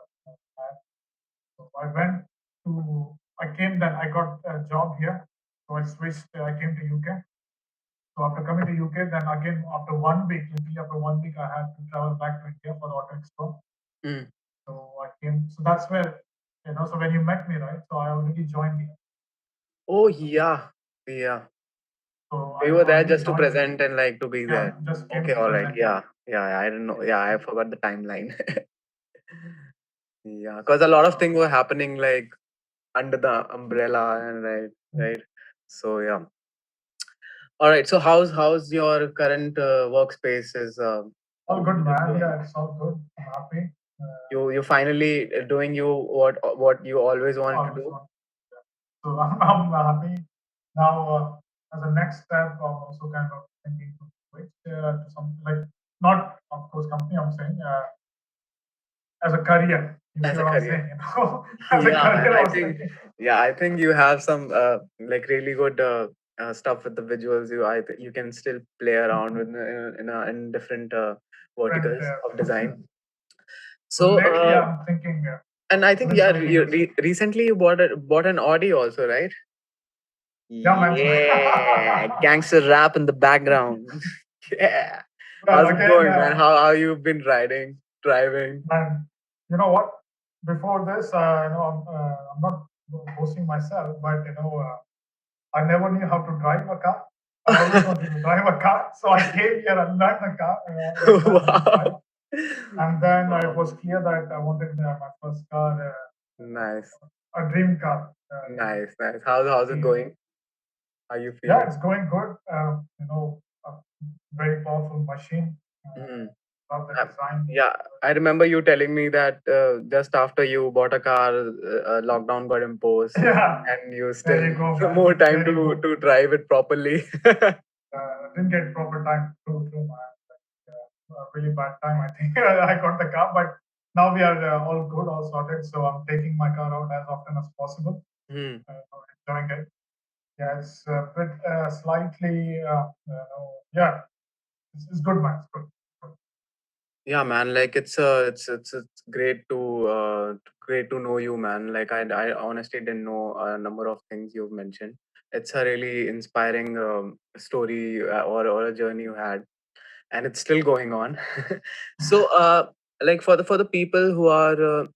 I went to, I came then, I got a job here. So I switched, I came to UK. So after coming to UK, then again, after 1 week, literally after 1 week, I had to travel back to India for the Auto Expo. Mm. So I came, so that's where, so when you met me, right? So I already joined here. Oh yeah, yeah. So So I you were there already just to joined here. present and like to be Yeah, there. just came Okay, to all right. present here. Yeah, yeah. I didn't know. Yeah, I forgot the timeline. Yeah, because a lot of things were happening like under the umbrella and right, right. So yeah. All right. So how's your current workspace is All good, is it man. going? Yeah, it's all good. I'm happy. You finally doing you what you always wanted to Always do? want. So I'm happy. Now, as a next step, I'm also kind of thinking to switch to something like, not, of course, company, I'm saying, as a career. You see As a what I'm career. saying? As a Yeah, man. career, I I was think thinking. yeah, I think you have some like really good stuff with the visuals. You can still play around with in different Different, verticals of design. so So lately, I'm thinking and I think doing yeah, something else. recently you bought an Audi also, right? Yeah, man. Yeah, gangster rap in the background. Yeah, Well, how's it again, going, man? How you been driving? man, you know what? Before this, I'm not boasting myself, but I never knew how to drive a car. I always wanted to drive a car, so I came here and learned the car, learned how to drive. Wow, And then it wow, was clear that I wanted my first car, nice. a dream car. Nice, nice. How's it Yeah, going? How you yeah, feeling? it's going good. A very powerful machine. Mm. Love the Uh, design. yeah, I remember you telling me that just after you bought a car, lockdown got imposed, Yeah, and you there still you go, need man. more time There you go. to drive it properly. Didn't get proper time. True, man. A really bad time, I think. I got the car, but now we are all good, all sorted. So I'm taking my car out as often as possible. Hmm. Enjoying it. Yeah, it's a bit slightly, yeah, it's good, man. It's good. Yeah, man. Like it's great to know you, man. Like I honestly didn't know a number of things you've mentioned. It's a really inspiring story or a journey you had, and it's still going on. So, like for the people who are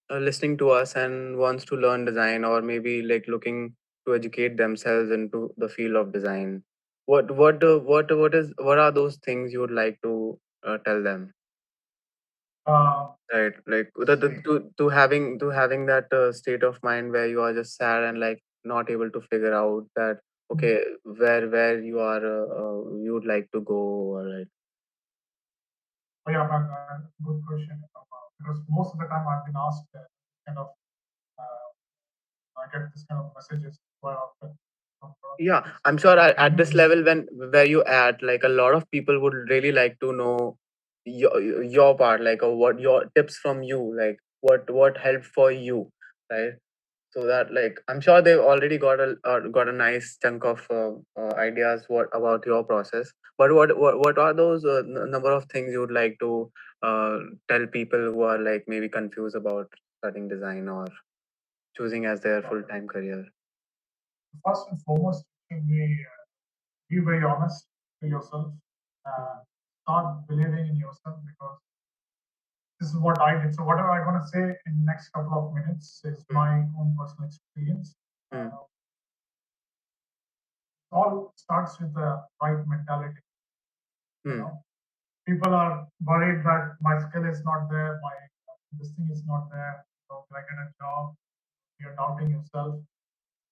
listening to us and wants to learn design or maybe like looking to educate themselves into the field of design, what are those things you would like to tell them? Right, like See, to having that state of mind where you are just sad and like not able to figure out that okay where you are you would like to go or like oh yeah, man, good question. Because most of the time I've been asked kind of, I get this kind of messages quite often from a lot of yeah, people. I'm So sure can at you this level when where you at like a lot of people would really like to know your part like or what your tips from you like what helped for you, right? so that like I'm sure they've already got a nice chunk of ideas what about your process. But what are those number of things you would like to uh, tell people who are like maybe confused about studying design or choosing as their full-time career? First and foremost, you be very honest to yourself. Mm, Start believing in yourself because this is what I did. So whatever I'm going to say in the next couple of minutes is mm, my own personal experience. mm, All starts with the right mentality. You mm, know, people are worried that my skill is not there, my this thing is not there. So if I get a job, you're doubting yourself.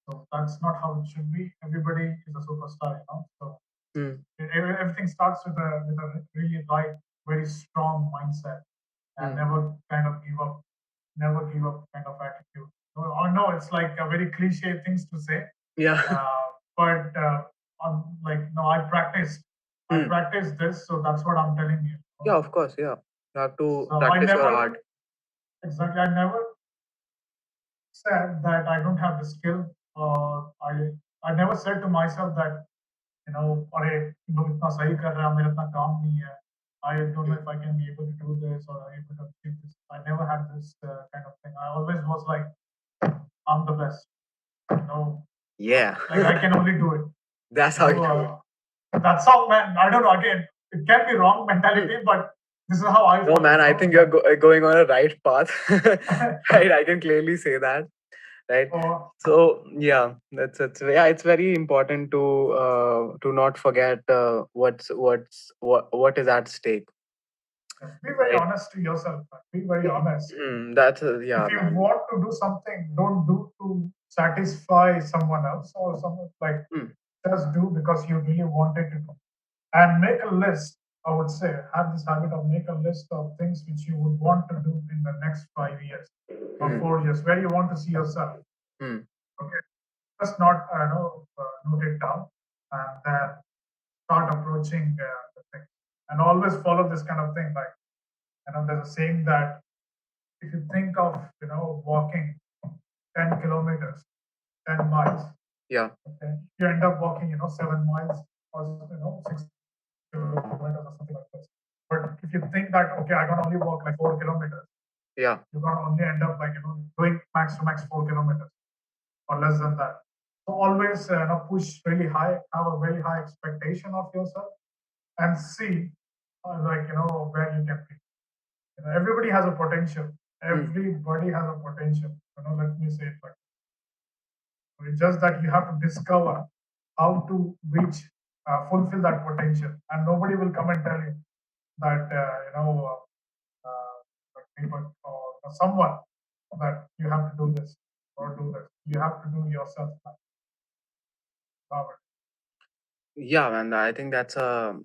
So that's not how it should be. Everybody is a superstar, you know. So mm, everything starts with a really right, very strong mindset, and mm. never give up kind of attitude. I know it's like a very cliche things to say, Yeah. but like no, I Mm. practiced this, so that's what I'm telling you. Yeah, of course. Yeah, you have to So I practice your never art. exactly, I never said that I don't have the skill, or I never said to myself that अरे लोग इतना सही कर रहा है मेरा इतना काम नहीं है. I don't know Mm. if I can be able to do this or able to achieve this. I never had this kind of thing. I always was like, I'm the best. You know, Yeah. like I can only do it. That's You how know, it goes. that's how man. I don't know. Again, it can be wrong Mm. mentality, but this is how I No, follow. man, I think you're going on a right path. Right, I can clearly say that. Right. So So yeah, that's yeah. It's very important to not forget what is at stake. be very Right. honest to yourself. Be very honest. That's yeah, If you man. want to do something, don't do to satisfy someone else or someone like Mm, just do because you really wanted to do. And make a list. I would say have this habit of make a list of things which you would want to do in the next 5 years or mm, 4 years, where you want to see yourself. mm, Okay, just not note it down and then start approaching the thing. And always follow this kind of thing. Like there's a saying that if you think of walking 10 kilometers, 10 miles. yeah. Okay. You end up walking, 7 miles or 6 kilometers or something like this. But if you think that okay, I can only walk like 4 kilometers, Yeah. you're gonna only end up like doing max to max 4 kilometers or less than that. So always push really high, have a very high expectation of yourself, and see where you can be. Everybody has a potential. Mm, Everybody has a potential. Let me say it like it's just that you have to discover how to reach, fulfill that potential, and nobody will come and tell you that people or someone that you have to do this or do this. You have to do yourself. Robert. yeah, man. I think that's a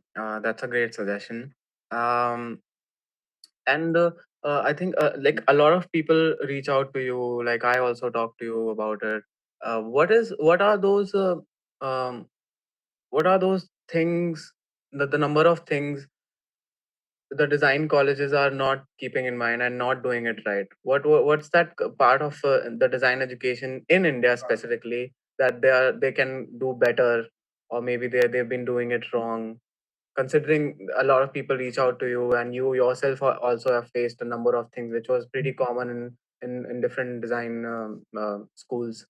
great suggestion. Um, and I think like a lot of people reach out to you. Like I also talk to you about it. Um, what are those things, the number of things the design colleges are not keeping in mind and not doing it right? What's that part of the design education in India specifically that they can do better, or maybe they've been doing it wrong? Considering a lot of people reach out to you, and you yourself also have faced a number of things which was pretty common in different design schools.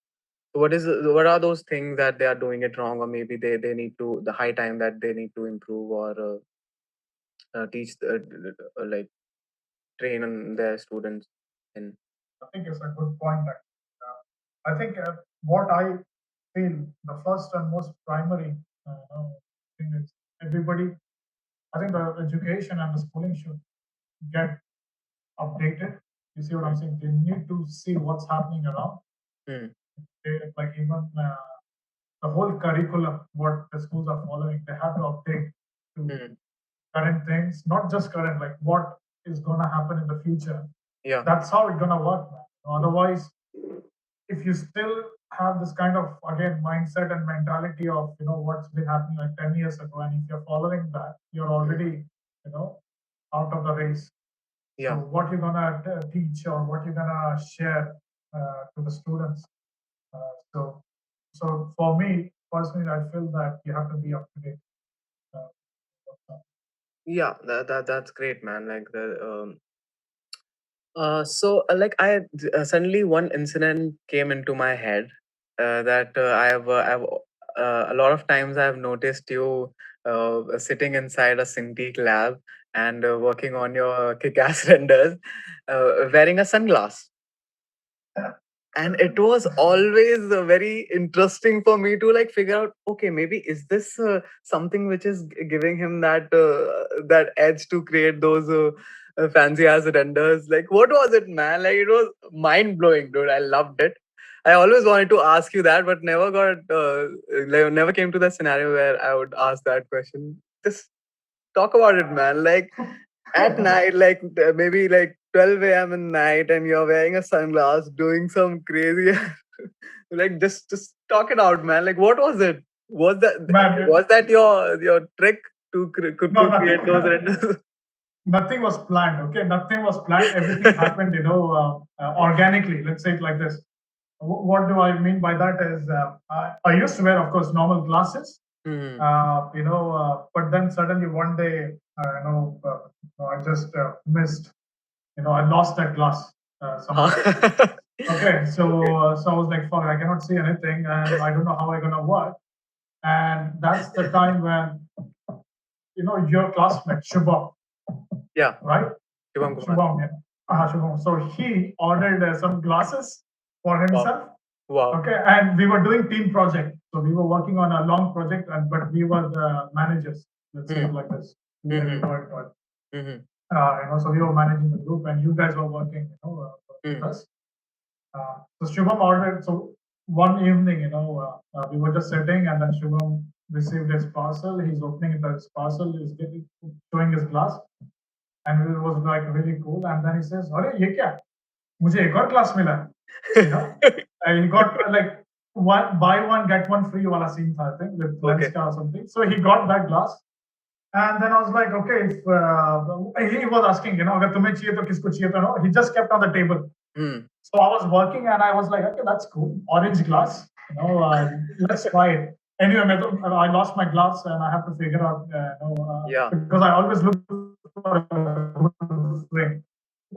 So what are those things that they are doing it wrong, or maybe they need to the high time that they need to improve or teach like train on their students in? I think it's a good point. I think what I feel the first and most primary thing is everybody. I think the education and the schooling should get updated. You see what I'm Mm, saying? They need to see what's happening around. mm, Like even the whole curriculum, what the schools are following, they have to update to mm, current things, not just current, like what is going to happen in the future. yeah. That's how it's going to work, man. Otherwise, if you still have this kind of again mindset and mentality of what's been happening like 10 years ago, and if you're following that, you're Mm, already out of the race. So yeah. what you're gonna teach or what you're gonna share to the students. So, so for me personally, I feel that you have to be up to date. Uh, Yeah, that's great, man. Like like suddenly one incident came into my head that a lot of times I've noticed you sitting inside a Cintiq lab and working on your kick-ass renders, wearing a sunglass. And it was always very interesting for me to like figure out, okay, maybe is this something which is giving him that edge to create those fancy ass renders. Like, what was it, man? Like, it was mind blowing, dude. I loved it. I always wanted to ask you that, but never came to the scenario where I would ask that question. Just talk about it, man. Like, at night, like maybe like 12 a.m. in night, and you're wearing a sunglass, doing some crazy, like just talk it out, man. Like, what was it? Man, Was that your trick no, to create nothing. those renders? Nothing was planned. Okay, nothing was planned. Everything happened, organically. Let's say it like this. What do I mean by that is I used to wear, of course, normal glasses. Hmm. But then suddenly one day, I just missed. I lost that glass somewhere. Huh? Okay, so I was like, fuck, I cannot see anything, and I don't know how I'm gonna work. And that's the time when your classmate Shubham, Yeah, right? Shivam Kumar. Shubham, yeah. Shubham. So he ordered some glasses for Wow, himself. wow. Okay, and we were doing team project. So we were working on a long project, but we were the managers. Let's say it Hmm. like this. We were Hmm. employed for it. Hmm. So we were managing the group, and you guys were working, with Hmm. us. So Shubham ordered. So one evening, we were just sitting, and then Shubham received his parcel. He's opening his parcel. He's showing his glass, and it was like really cool. And then he says, "अरे ये क्या? मुझे एक और class मिला." You know, and he got like one get one free wala scene tha, I think, with Okay. Lenska or something. So he got that glass, and then I was like, okay, if he was asking, अगर तुम्हें चाहिए तो किसको चाहिए तो no, he just kept on the table. Hmm. So I was working and I was like, okay, that's cool. Orange glass, let's try it. Anyway, I lost my glass and I have to figure out, Yeah. because I always look for a good frame.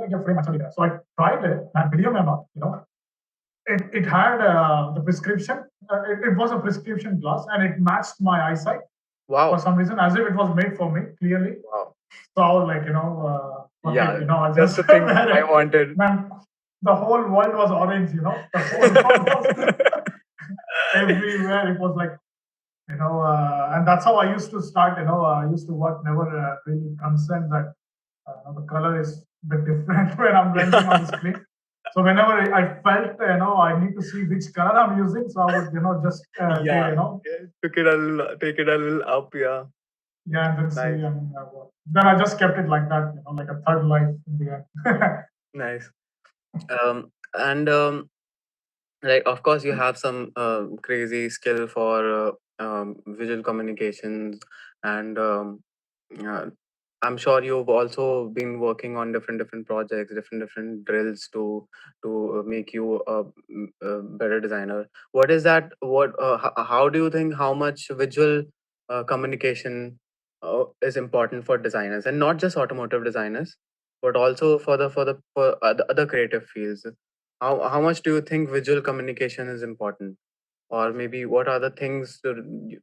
Like a frame, actually. So I tried it and video memo, it had the prescription. It was a prescription glass and it matched my eyesight for Wow. some reason, as if it was made for me, clearly. Wow. So I was like, fuck it, Yeah. I Just just the thing wear I it. wanted. Man, the whole world was orange, the whole world was everywhere. It was like, and that's how I used to start, I used to work, never really concerned that the color is a bit different when I'm rendering on the Yeah. screen. So whenever I felt, I need to see which color I'm using, so I would, just say, Yeah. Yeah. Take it a little up. Yeah. yeah, and then see, Nice. and then I just kept it like that, like a third life in the end. Nice. And like, of course, you have some crazy skill for visual communications, and uh, I'm sure you've also been working on different projects, different drills to make you a better designer. What is that? How do you think how much visual communication is important for designers, and not just automotive designers, but also for other creative fields? How much do you think visual communication is important, or maybe what are the things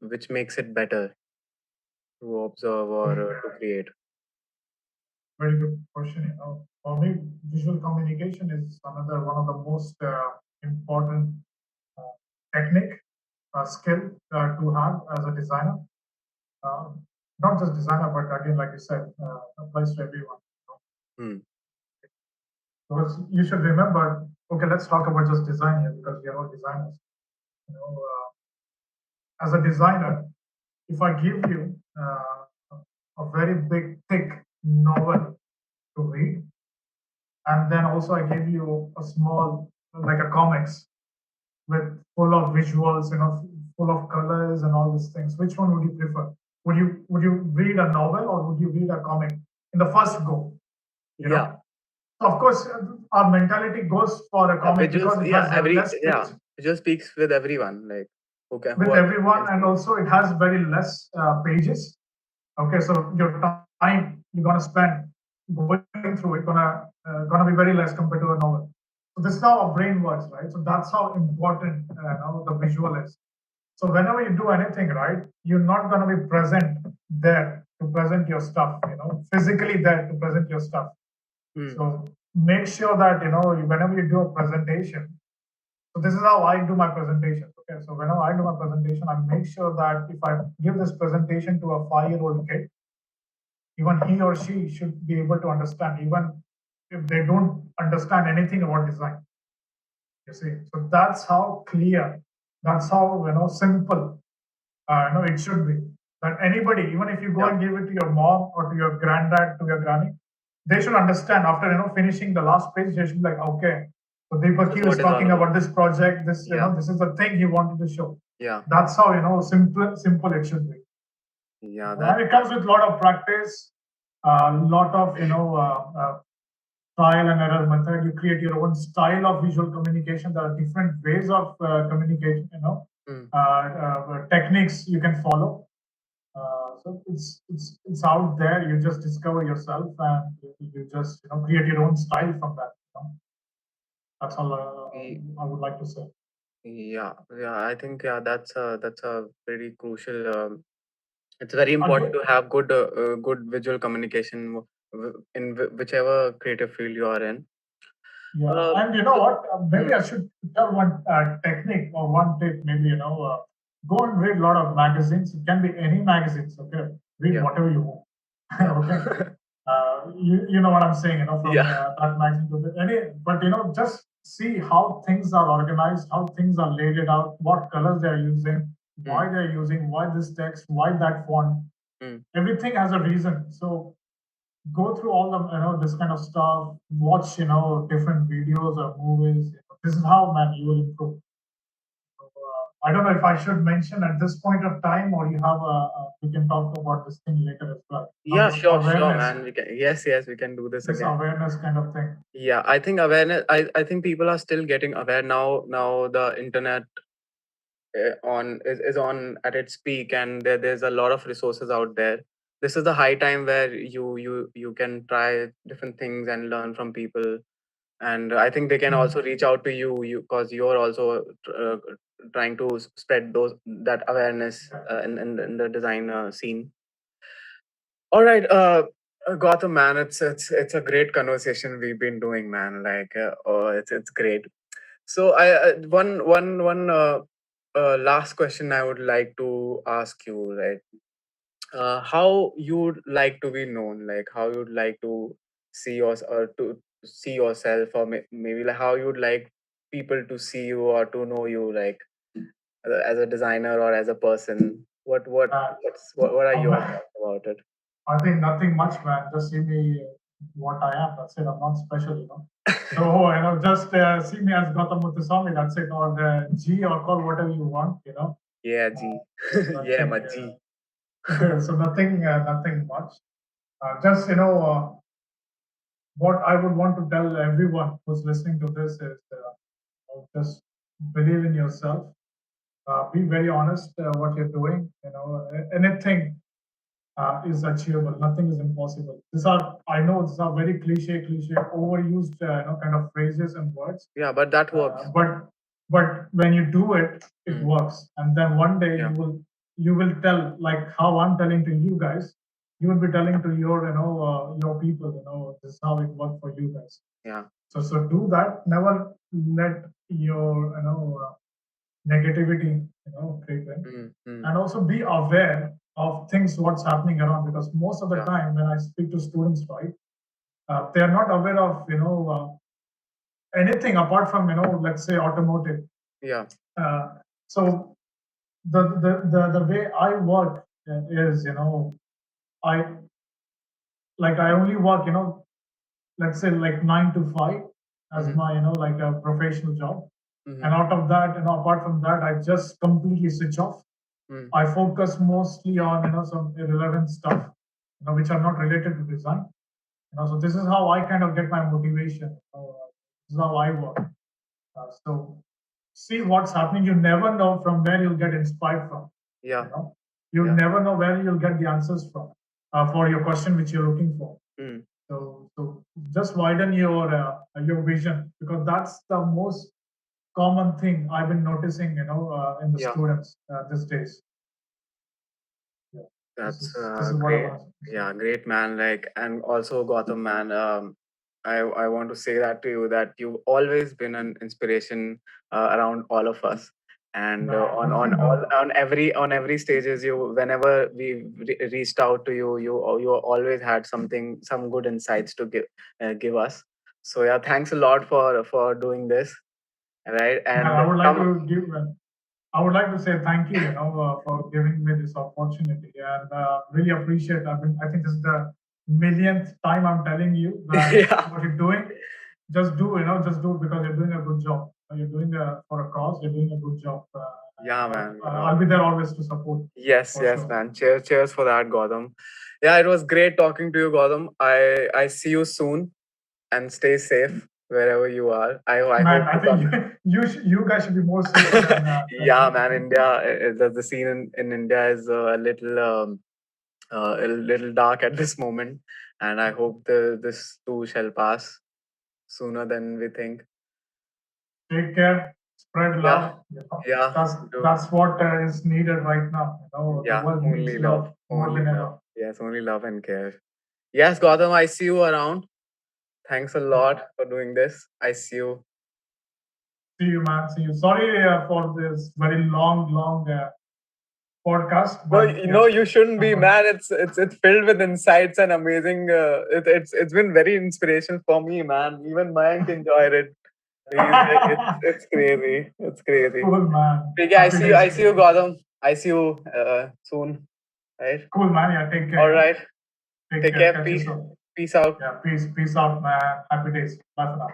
which makes it better to observe or to create? Very good question. For me, visual communication is another one of the most important uh, technique, skill to have as a designer. Uh, Not just designer, but again, like you said, applies to everyone. Hmm. Because you should remember. Okay, let's talk about just design here because we are all designers. As a designer, if I give you a very big, thick novel to read, and then also I give you a small, like a comics with full of visuals, full of colors and all these things. Which one would you prefer? Would you read a novel or would you read a comic in the first go? You Yeah. know. Of course, our mentality goes for a Yeah, comic visuals. because it Yeah, has a every less yeah, page visual speaks with everyone. Like who with are everyone, can and see it. also it has very less pages. Okay, so your time you're gonna spend going through it gonna be very less compared to a novel. So this is how our brain works, right? So that's how important the visual is. So whenever you do anything, right, you're not gonna be present there to present your stuff, physically there to present your stuff. Hmm. So make sure that whenever you do a presentation, so this is how I do my presentation. Okay, so whenever I do my presentation, I make sure that if I give this presentation to a 5-year-old kid, even he or she should be able to understand, even if they don't understand anything about design. You see, so that's how clear, that's how simple, it should be. That anybody, even if you go Yeah, and give it to your mom or to your granddad, to your granny, they should understand after finishing the last page. They should be like, okay, so this Deepak is Q is what is all talking about. about this project. This Yeah, this is the thing he wanted to show. yeah, That's how simple it should be. yeah. And it comes with a lot of practice, a lot of trial and error method. You create your own style of visual communication. There are different ways of communication. Hmm. Techniques you can follow. So it's out there. You just discover yourself, and you just create your own style from that. That's all I would like to say. Yeah, yeah. I think yeah, that's a very crucial. It's very important Again, to have good visual communication in whichever creative field you are in. yeah, Um, and you know so, what? Maybe mm, I should tell one technique or one tip. Maybe go and read a lot of magazines. It can be any magazines. Okay, read yeah, whatever you want. yeah, Okay, you know what I'm saying. From yeah, that magazine to any, but just see how things are organized, how things are laid it out, what colors they are using, mm, why they're using, why this text, why that font. mm. Everything has a reason. So go through all the this kind of stuff, watch different videos or movies. This is how, man, you will improve. So, I don't know if I should mention at this point of time, or you have we can talk about this thing later as well. Yeah, This sure, awareness, man. We can, yes, we can do this this again. awareness kind of thing. Yeah, I think awareness. I think people are still getting aware now. Now the internet on is on at its peak, and there's a lot of resources out there. This is the high time where you can try different things and learn from people. And I think they can Mhm. also reach out to you because you're also trying to spread those that awareness Yeah. in the design scene. All right, Gautam, man, it's a great conversation we've been doing, man. Like, oh, it's great. So I one last question I would like to ask you, right? How you'd like to be known, like how you'd like to see or to see yourself, or maybe like how you'd like people to see you or to know you, like as a designer or as a person. Uh, What are your um, thoughts about it? I think nothing much, man. Just see me what I am. That's it. I'm not special. So just see me as Gautam Muthuswamy. That's it. Or G, or call whatever you want. Yeah, Uh, G. so Yeah, nothing. my G. So nothing much. Just what I would want to tell everyone who's listening to this is just believe in yourself. Be very honest what you're doing. Anything is achievable. Nothing is impossible. These are, I know, these are very cliche, overused, kind of phrases and words. Yeah, but that Uh, works. but but when you do it, it Mm, works. And then one day yeah, you will tell, like how I'm telling to you guys. You will be telling to your people. This is how it worked for you guys. yeah. So do that. Never let your negativity creep in, Mm, mm, and also be aware of things what's happening around, because most of the yeah, time when I speak to students, right, they are not aware of anything apart from let's say automotive. yeah. uh, so the way I work is I I only work let's say like 9 to 5 as Mm-hmm, my like a professional job, mm-hmm, and out of that apart from that I just completely switch off. mm, I focus mostly on some irrelevant stuff which are not related to design. So this is how I kind of get my motivation. This is how I work. So see what's happening. You never know from where you'll get inspired from. Yeah. You Yeah. never know where you'll get the answers from for your question which you're looking for. Mm. So just widen your vision, because that's the most common thing I've been noticing, in the Yeah. students these days. Yeah. That's This is what I great. want to say. Yeah, great man. Like, and also Gautam man. I want to say that to you that you've always been an inspiration around all of us, and No, on no, all no. on every stages. You whenever we reached out to you, you always had some good insights to give us. So yeah, thanks a lot for doing this. Right, Man, and I would like come. to give. I would like to say thank you, for giving me this opportunity, and really appreciate. I think this is the millionth time I'm telling you that Yeah, what you're doing, just do it because you're doing a good job. You're doing for a cause. You're doing a good job. yeah, man. I'll be there always to support, Yes, for yes, sure. man. Cheers for that, Gautam. Yeah, it was great talking to you, Gautam. I see you soon and stay safe wherever you are. I Man, hope I to think come. you guys should be more safer than Yeah, me. man. India, the scene in India is a little dark at this moment, and I hope this too shall pass sooner than we think. Take care, spread Yeah, love. yeah. Do That's what is needed right now. The yeah. world needs love more Only than love. ever. Yes, only love and care. Yes, Gautam. I see you around. Thanks a lot for doing this. I see you. See you, man. See you. Sorry for this very long podcast, No, but yeah. you shouldn't be, man. It's filled with insights and amazing. It's been very inspirational for me, man. Even Mayank enjoyed it. It's crazy. It's crazy. Cool, man. Okay, Happy days I to see you, you. Gautam. I see you soon. Right. Cool, man. Yeah, take care. All Yeah. right. Take Take care. care. Catch you soon. Peace out. Yeah, peace out, man. Happy days. Bye for now.